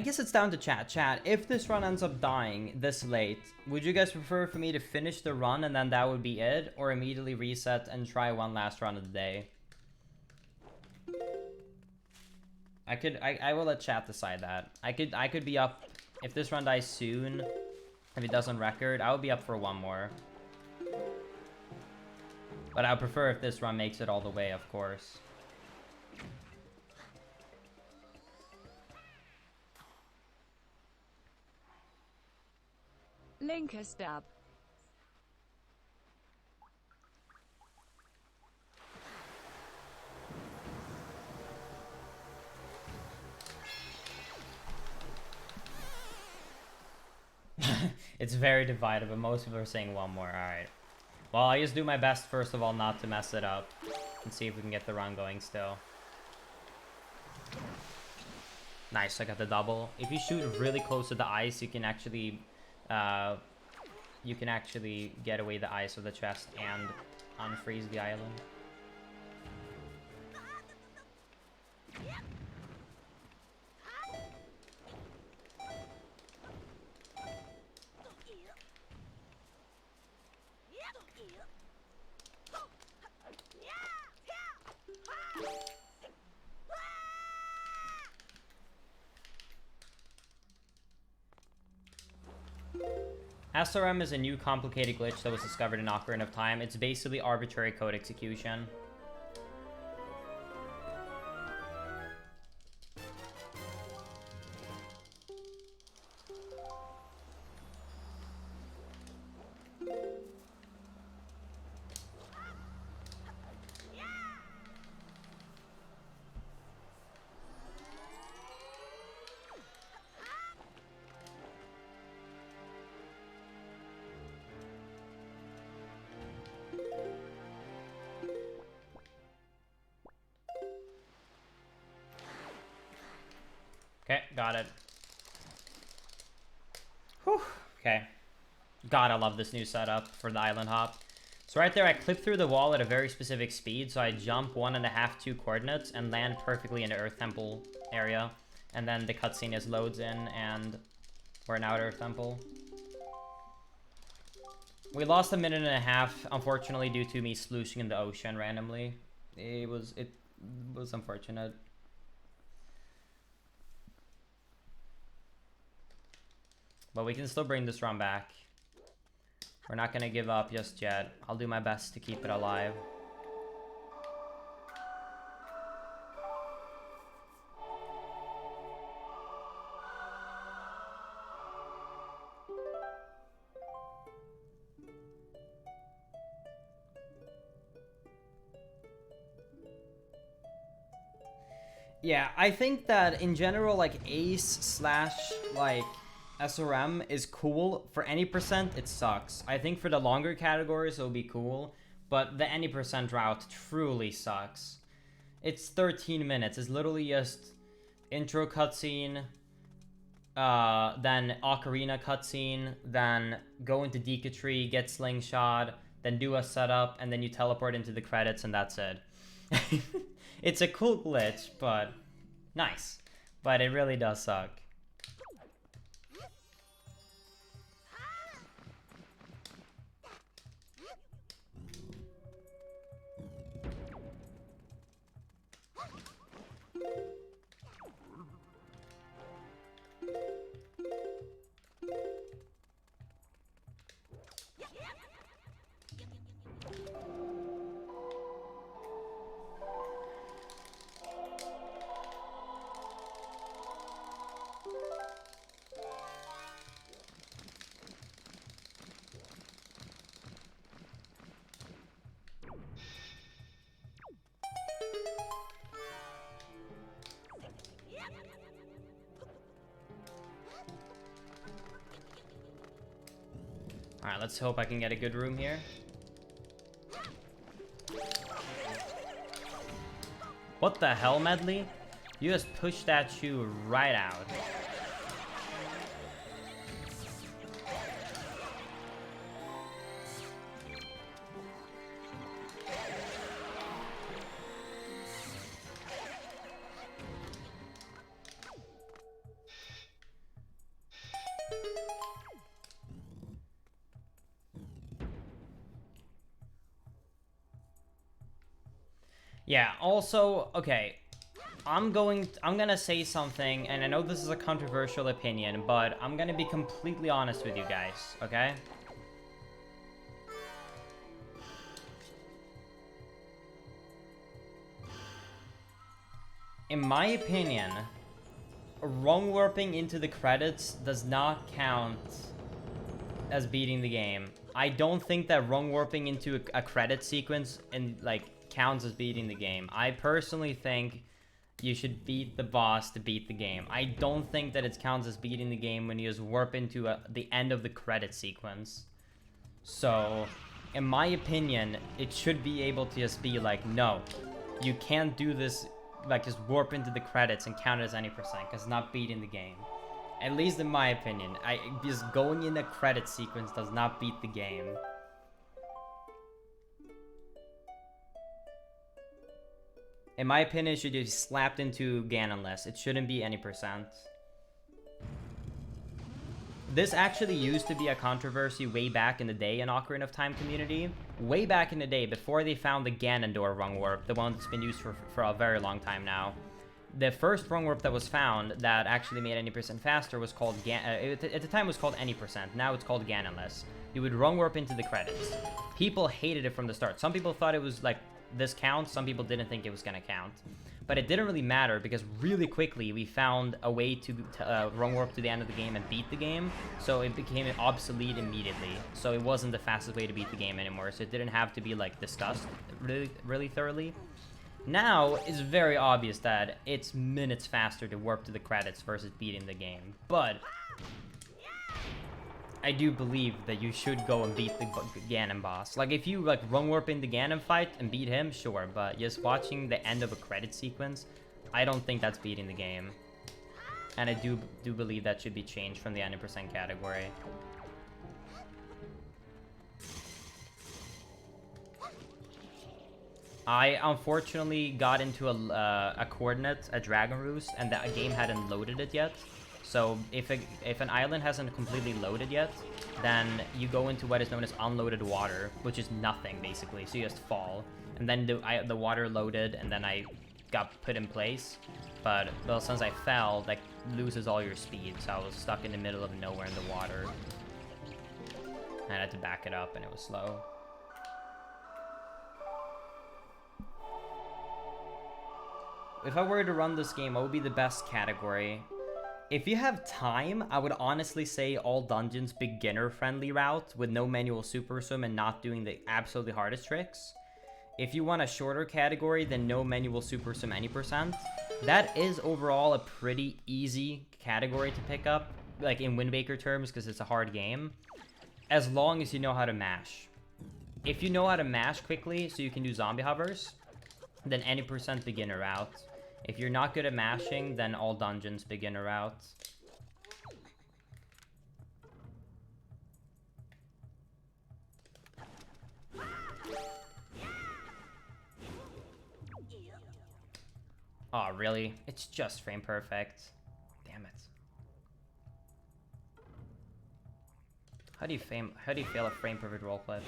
guess it's down to chat. Chat, if this run ends up dying this late, would you guys prefer for me to finish the run and then that would be it? Or immediately reset and try one last run of the day? I will let chat decide that. I could be up, if this run dies soon, if it doesn't record, I would be up for one more. But I would prefer if this run makes it all the way, of course. Linkus dub. It's very divided, but most people are saying one more. Alright. Well, I just do my best, first of all, not to mess it up. And see if we can get the run going still. Nice, I got the double. If you shoot really close to the ice, you can actually get away the ice of the chest and unfreeze the island. SRM is a new complicated glitch that was discovered in Ocarina of Time. It's basically arbitrary code execution. Okay, got it. Whew. Okay. God, I love this new setup for the island hop. So right there, I clip through the wall at a very specific speed, so I jump 1.5, 2 coordinates and land perfectly in the Earth Temple area. And then the cutscene just loads in and we're now at Earth Temple. We lost 1.5 minutes, unfortunately, due to me slooshing in the ocean randomly. It was unfortunate. But we can still bring this run back. We're not gonna give up just yet. I'll do my best to keep it alive. Yeah, I think that in general, like Ace / like SRM is cool. For any percent, it sucks. I think for the longer categories, it'll be cool. But the any percent route truly sucks. It's 13 minutes. It's literally just intro cutscene, then Ocarina cutscene, then go into Deca Tree, get Slingshot, then do a setup, and then you teleport into the credits, and that's it. It's a cool glitch, but nice. But it really does suck. Alright, let's hope I can get a good room here. What the hell, Medley? You just pushed that shoe right out. Yeah, also, okay. I'm gonna say something, and I know this is a controversial opinion, but I'm gonna be completely honest with you guys, okay? In my opinion, wrong warping into the credits does not count as beating the game. I don't think that wrong warping into a credit sequence counts as beating the game. I personally think you should beat the boss to beat the game. I don't think that it counts as beating the game when you just warp into the end of the credit sequence. So, in my opinion, it should be able to just be like, no, you can't do this, like just warp into the credits and count it as any percent, because it's not beating the game. At least in my opinion. Just going in the credit sequence does not beat the game. In my opinion, it should be slapped into Ganonless. It shouldn't be any percent. This actually used to be a controversy way back in the day in Ocarina of Time community. Way back in the day, before they found the Ganondorf wrong warp, the one that's been used for a very long time now. The first wrong warp that was found that actually made any percent faster was called at the time it was called any percent. Now it's called Ganonless. You would wrong warp into the credits. People hated it from the start. Some people thought it was like, this counts. Some people didn't think it was gonna count. But it didn't really matter because really quickly we found a way to wrong warp to the end of the game and beat the game. So it became obsolete immediately. So it wasn't the fastest way to beat the game anymore. So it didn't have to be like discussed really thoroughly. Now it's very obvious that it's minutes faster to warp to the credits versus beating the game. But I do believe that you should go and beat the Ganon boss. Like, if you, like, wrong warp in the Ganon fight and beat him, sure. But just watching the end of a credit sequence, I don't think that's beating the game. And I do believe that should be changed from the 90% category. I unfortunately got into a coordinate, a Dragon Roost, and that game hadn't loaded it yet. So if an island hasn't completely loaded yet, then you go into what is known as unloaded water, which is nothing basically. So you just fall, and then the water loaded, and then I got put in place. But well, since I fell, that loses all your speed, so I was stuck in the middle of nowhere in the water. And I had to back it up, and it was slow. If I were to run this game, what would be the best category? If you have time, I would honestly say all dungeons beginner-friendly route with no manual super swim and not doing the absolutely hardest tricks. If you want a shorter category, then no manual super swim any percent. That is overall a pretty easy category to pick up, like in Wind Waker terms, because it's a hard game, as long as you know how to mash. If you know how to mash quickly so you can do zombie hovers, then any percent beginner route. If you're not good at mashing, then all dungeons beginner route. Oh, really? It's just frame perfect. Damn it. How do you fail a frame perfect roll clip?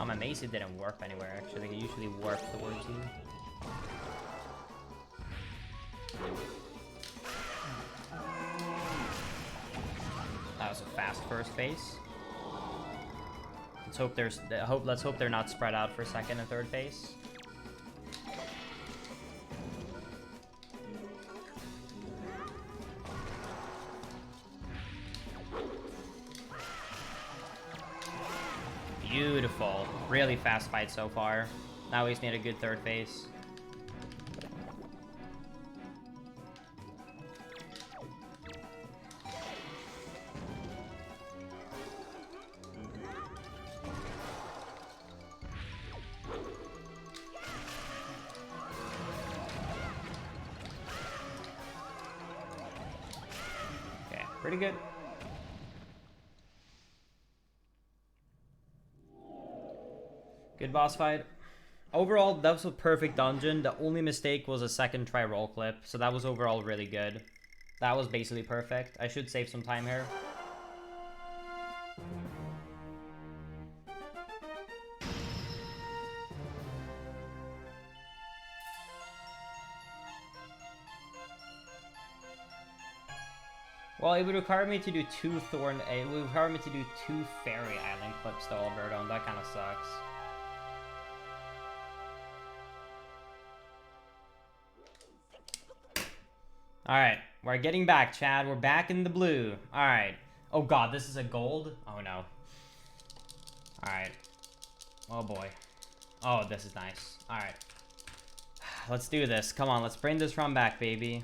My Macy didn't warp anywhere, actually. It usually warps towards you. That was a fast first phase. Let's hope they're not spread out for second and third phase. Beautiful. Really fast fight so far. Now we just need a good third phase. Pretty good. Good boss fight. Overall, that was a perfect dungeon. The only mistake was a second try roll clip, so that was overall really good. That was basically perfect. I should save some time here. Well, it would require me to do two it would require me to do 2 Fairy Island clips though, Alberto, and that kind of sucks. Alright, we're getting back, Chad. We're back in the blue. Alright. Oh god, this is a gold? Oh no. Alright. Oh boy. Oh, this is nice. Alright. Let's do this. Come on, let's bring this run back, baby.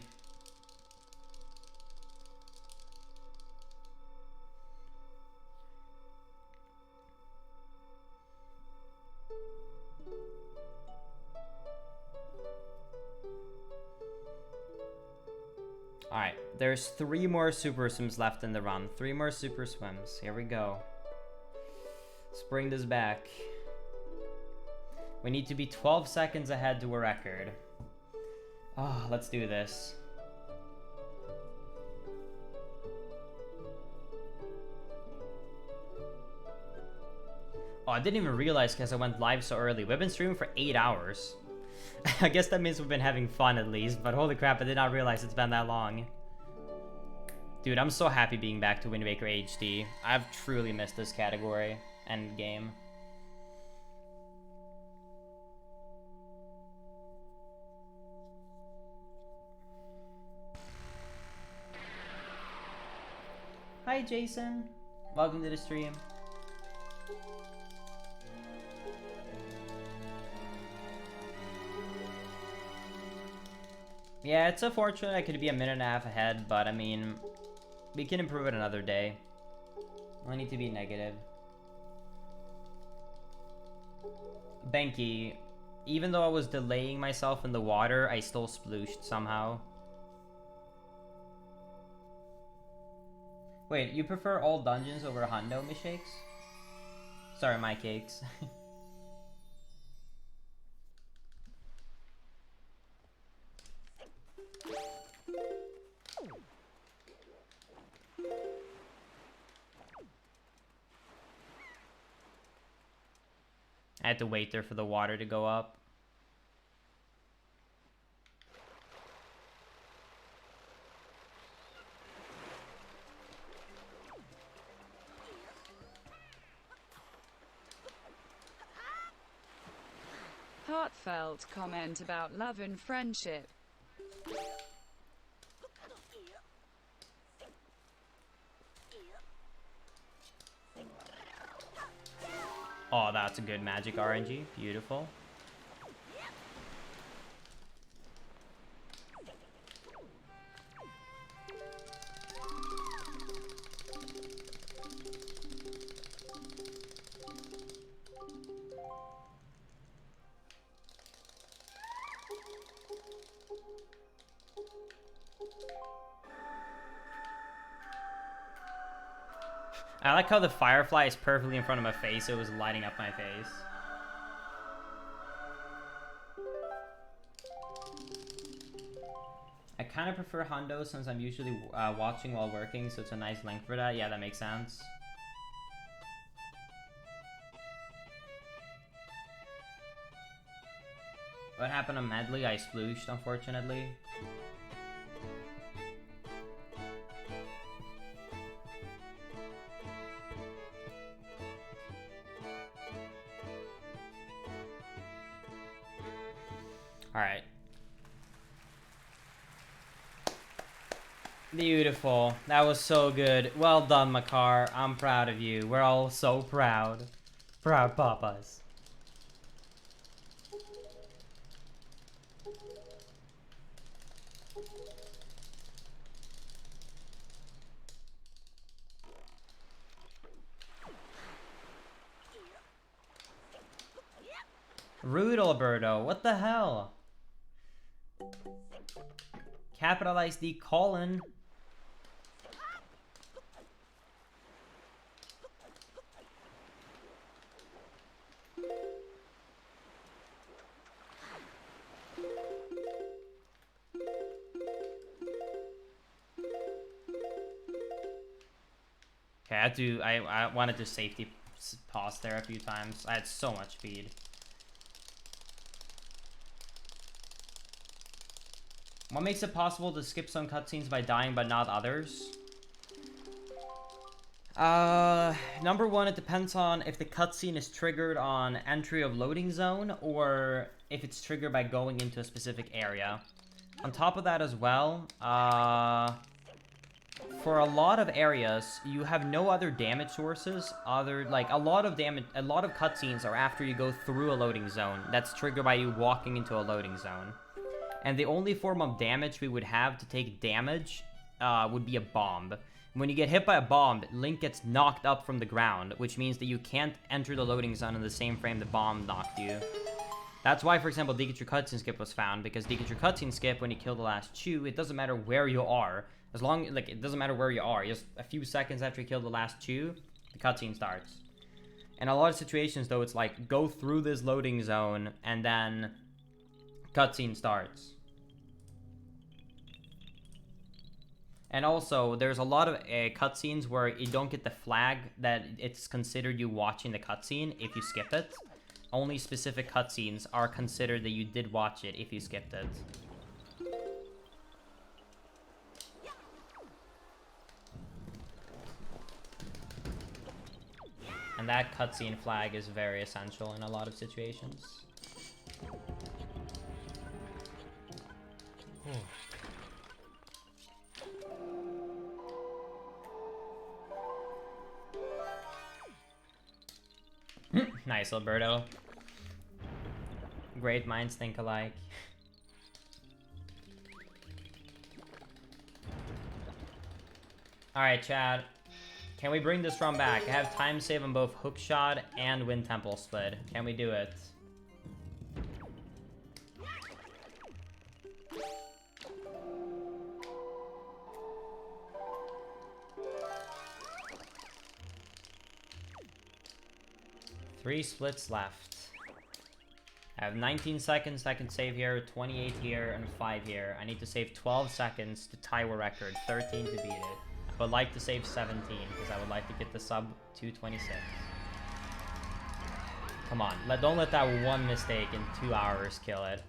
Alright, there's 3 more super swims left in the run. 3 more super swims. Here we go. Let's bring this back. We need to be 12 seconds ahead to a record. Oh, let's do this. Oh, I didn't even realize because I went live so early. We've been streaming for 8 hours. I guess that means we've been having fun at least, but holy crap, I did not realize it's been that long. Dude, I'm so happy being back to Wind Waker HD. I've truly missed this category and game. Hi, Jason. Welcome to the stream. Yeah, it's unfortunate I could be a minute and a half ahead, but I mean, we can improve it another day. I need to be negative. Benki, even though I was delaying myself in the water, I still splooshed somehow. Wait, you prefer all dungeons over Hundo, Mishakes? Sorry, my cakes. I had to wait there for the water to go up. Heartfelt comment about love and friendship. Oh, that's a good magic RNG. Beautiful. I like how the firefly is perfectly in front of my face. It was lighting up my face. I kind of prefer Hundo since I'm usually watching while working, so it's a nice length for that. Yeah, that makes sense. What happened to Medley? I splooshed, unfortunately. Alright. Beautiful. That was so good. Well done, Makar. I'm proud of you. We're all so proud. Proud papas. Rude, Alberto. What the hell? Capitalize the colon. I wanted to safety pause there a few times. I had so much speed. What makes it possible to skip some cutscenes by dying but not others? Number one, it depends on if the cutscene is triggered on entry of loading zone or if it's triggered by going into a specific area. On top of that as well, for a lot of areas, you have no other damage sources other, like, a lot of cutscenes are after you go through a loading zone. That's triggered by you walking into a loading zone. And the only form of damage we would have to take damage would be a bomb. When you get hit by a bomb, Link gets knocked up from the ground, which means that you can't enter the loading zone in the same frame the bomb knocked you. That's why, for example, Pikachu Cutscene Skip was found, because Pikachu Cutscene Skip, when you kill the last Chew, it doesn't matter where you are. As long, like, it doesn't matter where you are. Just a few seconds after you kill the last Chew, the cutscene starts. In a lot of situations, though, it's like, go through this loading zone, and then cutscene starts. And also, there's a lot of cutscenes where you don't get the flag that it's considered you watching the cutscene if you skip it. Only specific cutscenes are considered that you did watch it if you skipped it. And that cutscene flag is very essential in a lot of situations. Nice, Alberto. Great minds think alike. Alright, Chad. Can we bring this run back? I have time save on both Hookshot and Wind Temple Split. Can we do it? Three splits left. I have 19 seconds I can save here, 28 here, and 5 here. I need to save 12 seconds to tie a record, 13 to beat it. I would like to save 17, because I would like to get the sub 226. Come on, don't let that one mistake in 2 hours kill it.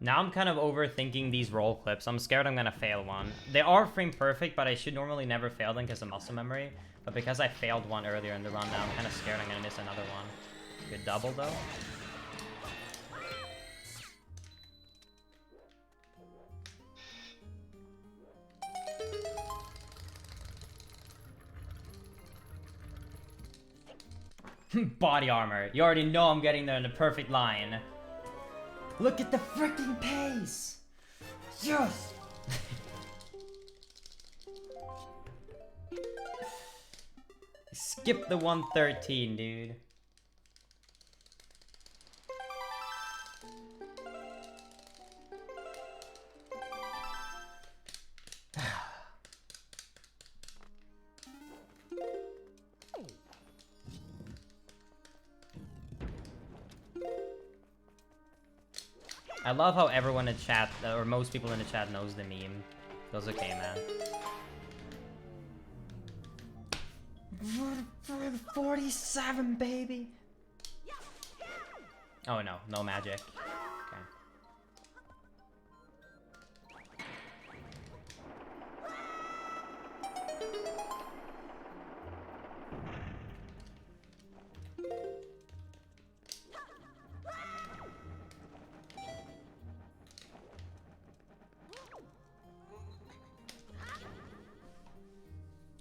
Now I'm kind of overthinking these roll clips. I'm scared I'm gonna fail one. They are frame perfect, but I should normally never fail them because of muscle memory. But because I failed one earlier in the run, now I'm kind of scared I'm gonna miss another one. Good double though. Body armor. You already know I'm getting there in the perfect line. Look at the freaking pace! Yes! Skip the 113, dude. I love how everyone in chat, or most people in the chat, knows the meme. Feels okay, man. 47, baby! Oh no, no magic. Okay.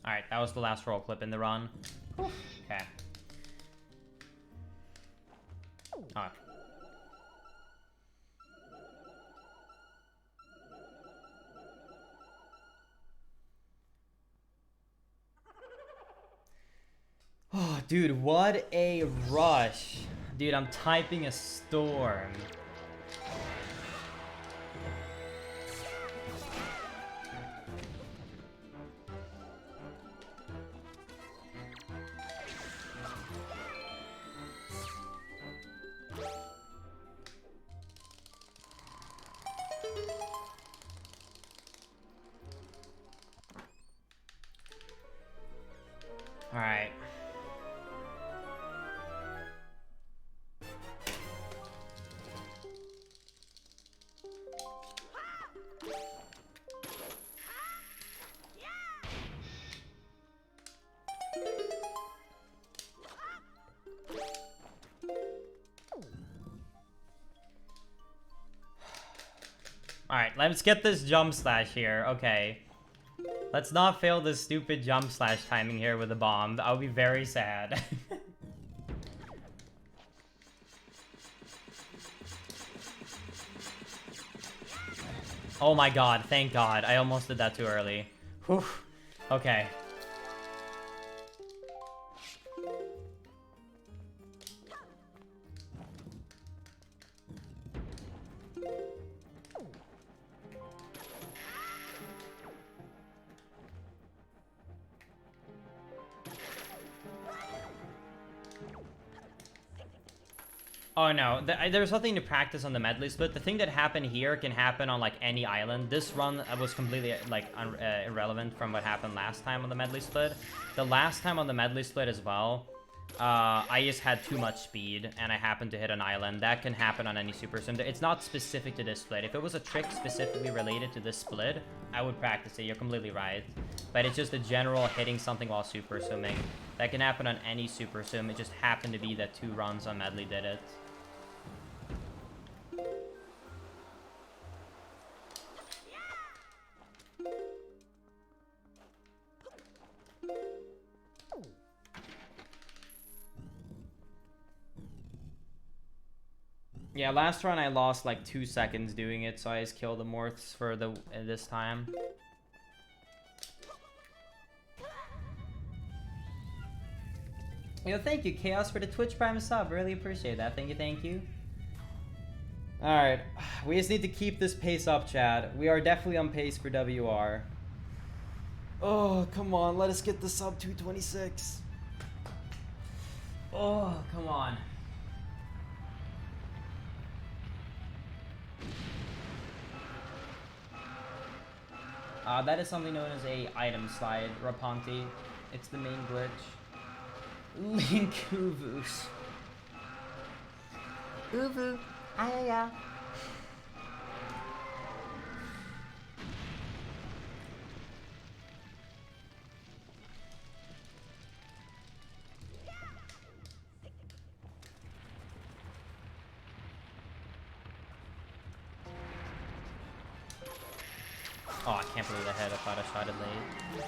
Alright, that was the last roll clip in the run. Okay. dude, what a rush. Dude, I'm typing a storm. All right. Alright, let's get this jump slash here. Okay. Let's not fail this stupid jump slash timing here with a bomb. I'll be very sad. Oh my god, thank god. I almost did that too early. Whew. Okay. Oh no, there's nothing to practice on the medley split. The thing that happened here can happen on like any island. This run was completely like irrelevant from what happened last time on the medley split. The last time on the medley split as well, I just had too much speed and I happened to hit an island. That can happen on any super sim. It's not specific to this split. If it was a trick specifically related to this split, I would practice it. You're completely right. But it's just a general hitting something while super simming. That can happen on any super sim. It just happened to be that 2 runs on medley did it. Yeah, last run I lost like 2 seconds doing it, so I just killed the morphs for this time. Yo, thank you, Chaos, for the Twitch Prime sub. Really appreciate that. Thank you, thank you. Alright, we just need to keep this pace up, Chad. We are definitely on pace for WR. Oh, come on, let us get the sub 226. Oh, come on. That is something known as a item slide, Raponti. It's the main glitch. Link Uvus. Uvu. Ayaya. Oh, I can't believe I had. I thought I shot it late.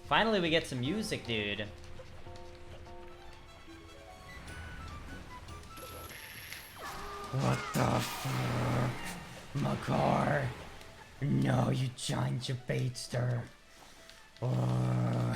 Finally, we get some music, dude. What the fuck? Makar. No, you giant baitster. Oh.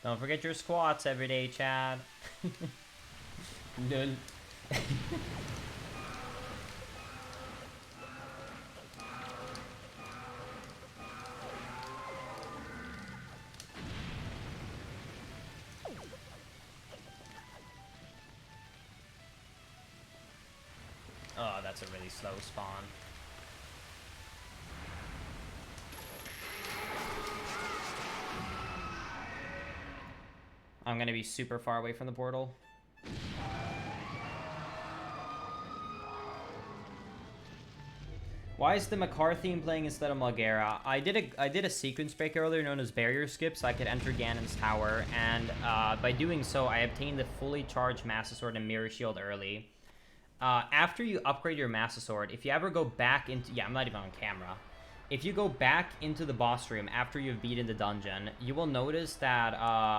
Don't forget your squats every day, Chad. None. Oh, that's a really slow spawn. I'm gonna be super far away from the portal. Why is the Makar theme playing instead of Malgera? I did a sequence break earlier known as barrier skip, so I could enter Ganon's tower, and by doing so, I obtained the fully charged Master Sword and Mirror Shield early. After you upgrade your Master Sword, if you ever go back into... Yeah, I'm not even on camera. If you go back into the boss room after you've beaten the dungeon, you will notice that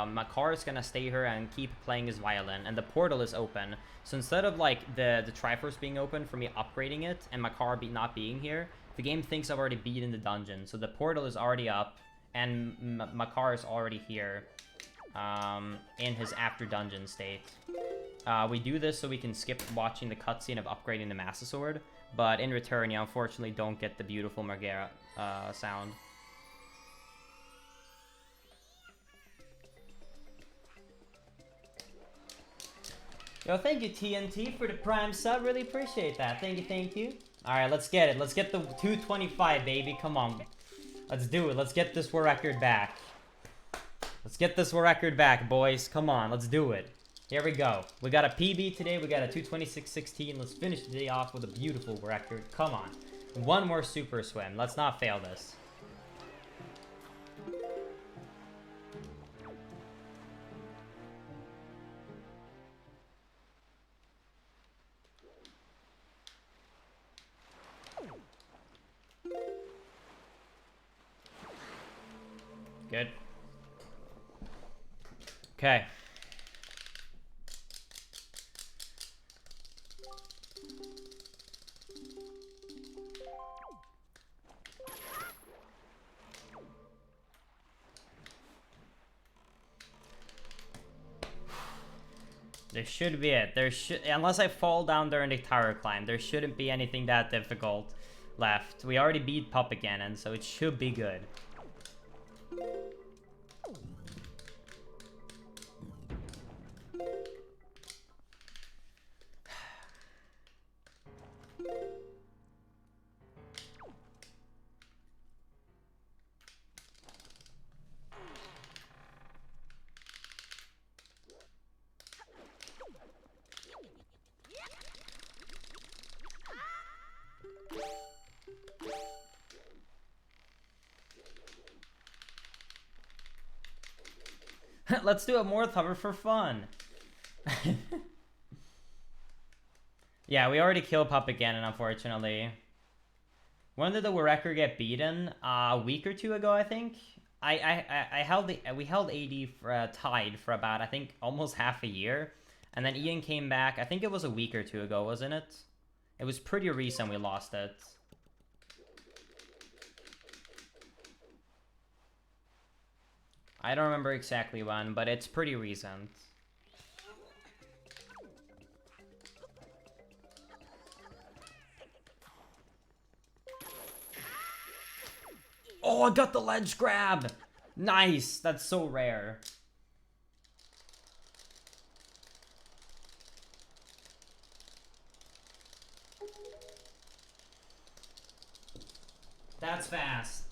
Makar is gonna stay here and keep playing his violin, and the portal is open. So instead of like the Triforce being open for me upgrading it and Makar not being here, the game thinks I've already beaten the dungeon. So the portal is already up, and Makar is already here in his after dungeon state. We do this so we can skip watching the cutscene of upgrading the Master Sword. But in return, you unfortunately don't get the beautiful Margera sound. Yo, thank you, TNT, for the Prime sub. Really appreciate that. Thank you, thank you. Alright, let's get it. Let's get the 225, baby. Come on. Let's do it. Let's get this record back. Let's get this record back, boys. Come on, let's do it. Here we go. We got a PB today. We got a 226.16. Let's finish the day off with a beautiful record. Come on. One more super swim. Let's not fail this. Good. Okay. There should be it. There should, unless I fall down during the tower climb, there shouldn't be anything that difficult left. We already beat Pup again, and so it should be good. Let's do a more hover for fun. Yeah, we already killed Pup again, and unfortunately. When did the Wrecker get beaten? A week or two ago, I think. We held AD for, tied for about, I think, almost half a year. And then Ian came back. I think it was a week or two ago, wasn't it? It was pretty recent we lost it. I don't remember exactly when, but it's pretty recent. Oh, I got the ledge grab! Nice! That's so rare. That's fast.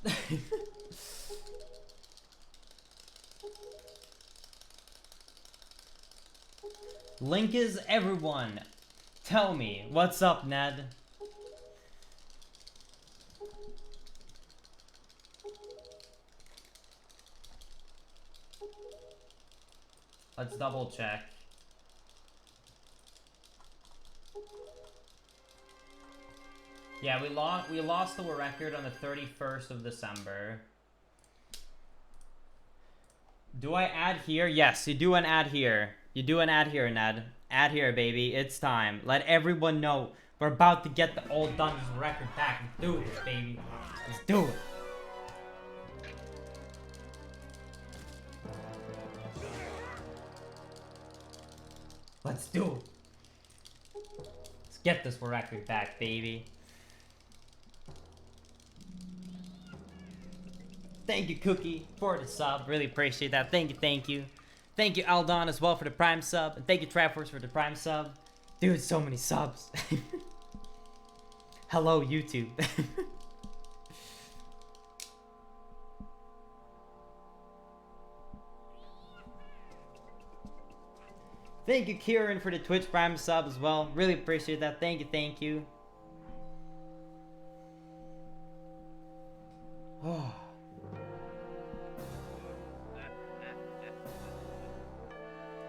Link is everyone. Tell me, what's up, Ned? Let's double check. Yeah, we lost the record on the 31st of December. Do I add here? Yes, you do an ad here. You do an ad here, Ned. Ad here, baby. It's time. Let everyone know we're about to get the old Dungeons record back. Let's do this, baby. Let's do it. Let's do it. Let's get this record back, baby. Thank you, Cookie, for the sub. Really appreciate that. Thank you, thank you. Thank you, Aldon, as well, for the Prime sub. And thank you, Triforce, for the Prime sub. Dude, so many subs. Hello, YouTube. Thank you, Kieran, for the Twitch Prime sub as well. Really appreciate that. Thank you, thank you.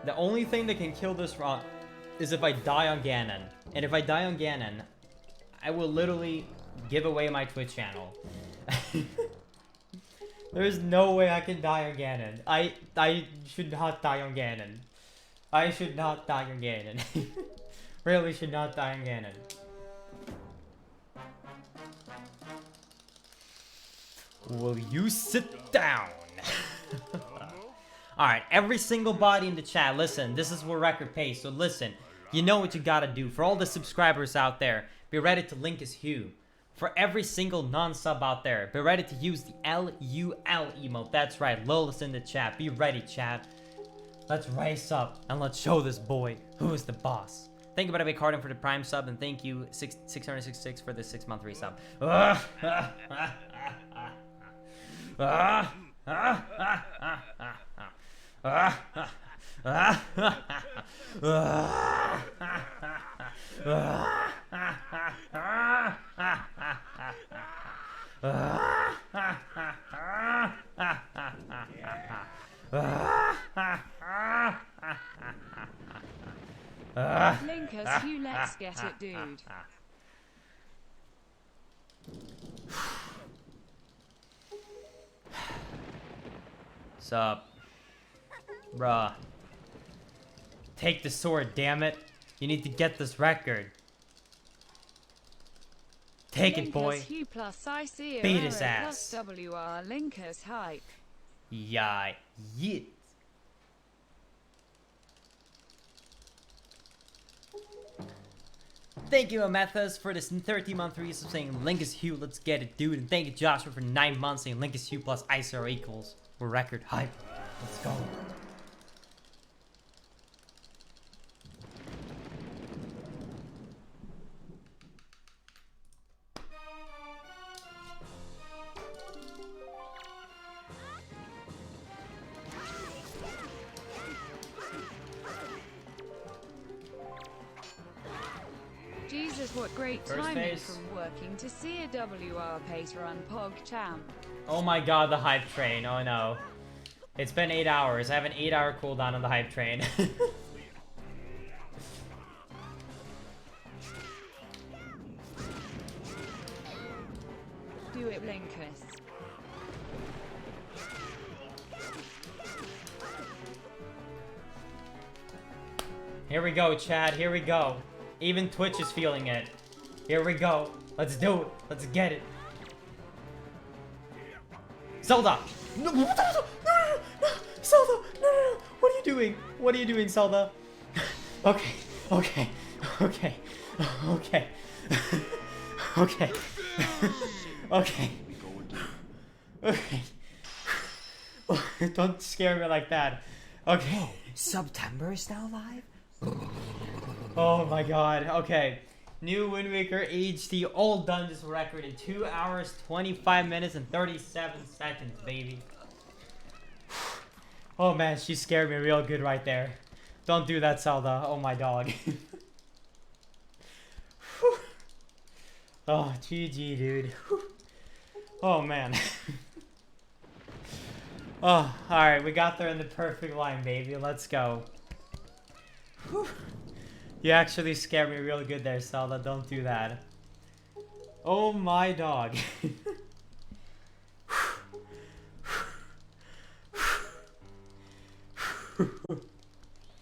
The only thing that can kill this run is if I die on Ganon. And if I die on Ganon, I will literally give away my Twitch channel. There's no way I can die on Ganon. I should not die on Ganon. I should not die on Ganon. Really should not die on Ganon. Will you sit down? Alright, every single body in the chat, listen, this is what record pays, so listen, you know what you gotta do. For all the subscribers out there, be ready to link as Hugh. For every single non-sub out there, be ready to use the LUL emote. That's right, Lol is in the chat. Be ready, chat. Let's race up and let's show this boy who is the boss. Thank you, by the way, Cardin, for the Prime sub, and thank you, 666 for the 6-month resub. Linkus, you let's get it, dude. Sup? Bruh. Take the sword, damn it. You need to get this record. Take it, boy. Linkus, you plus I see Beat his plus ass. WR Linkus hype. Yeah, yeet. Thank you, Amethus, for this 30-month resub saying Linkus Hugh, let's get it, dude. And thank you, Joshua, for 9 months saying Linkus Hugh plus ICR equals. We're record hype. Let's go. Jesus, what great First timing phase. from working to see a WR pace run Pog champ. Oh my god, the hype train. Oh no. It's been 8 hours. I have an 8-hour cooldown on the hype train. Do it, Linkus. Here we go, Chad. Here we go. Even Twitch is feeling it. Here we go. Let's do it. Let's get it. Zelda! No, no, no, no, no, no, Zelda! No, no, no. What are you doing? What are you doing, Zelda? Okay, okay, okay, okay, okay, okay, okay. Don't scare me like that. Okay. September is now live? Oh my god. Okay. New Wind Waker HD all dungeons record in 2 hours, 25 minutes, and 37 seconds, baby. Oh man, she scared me real good right there. Don't do that, Zelda. Oh my dog. Oh, GG, dude. Oh man. Oh, alright, we got there in the perfect line, baby. Let's go. You actually scared me real good there, Zelda. Don't do that. Oh my dog.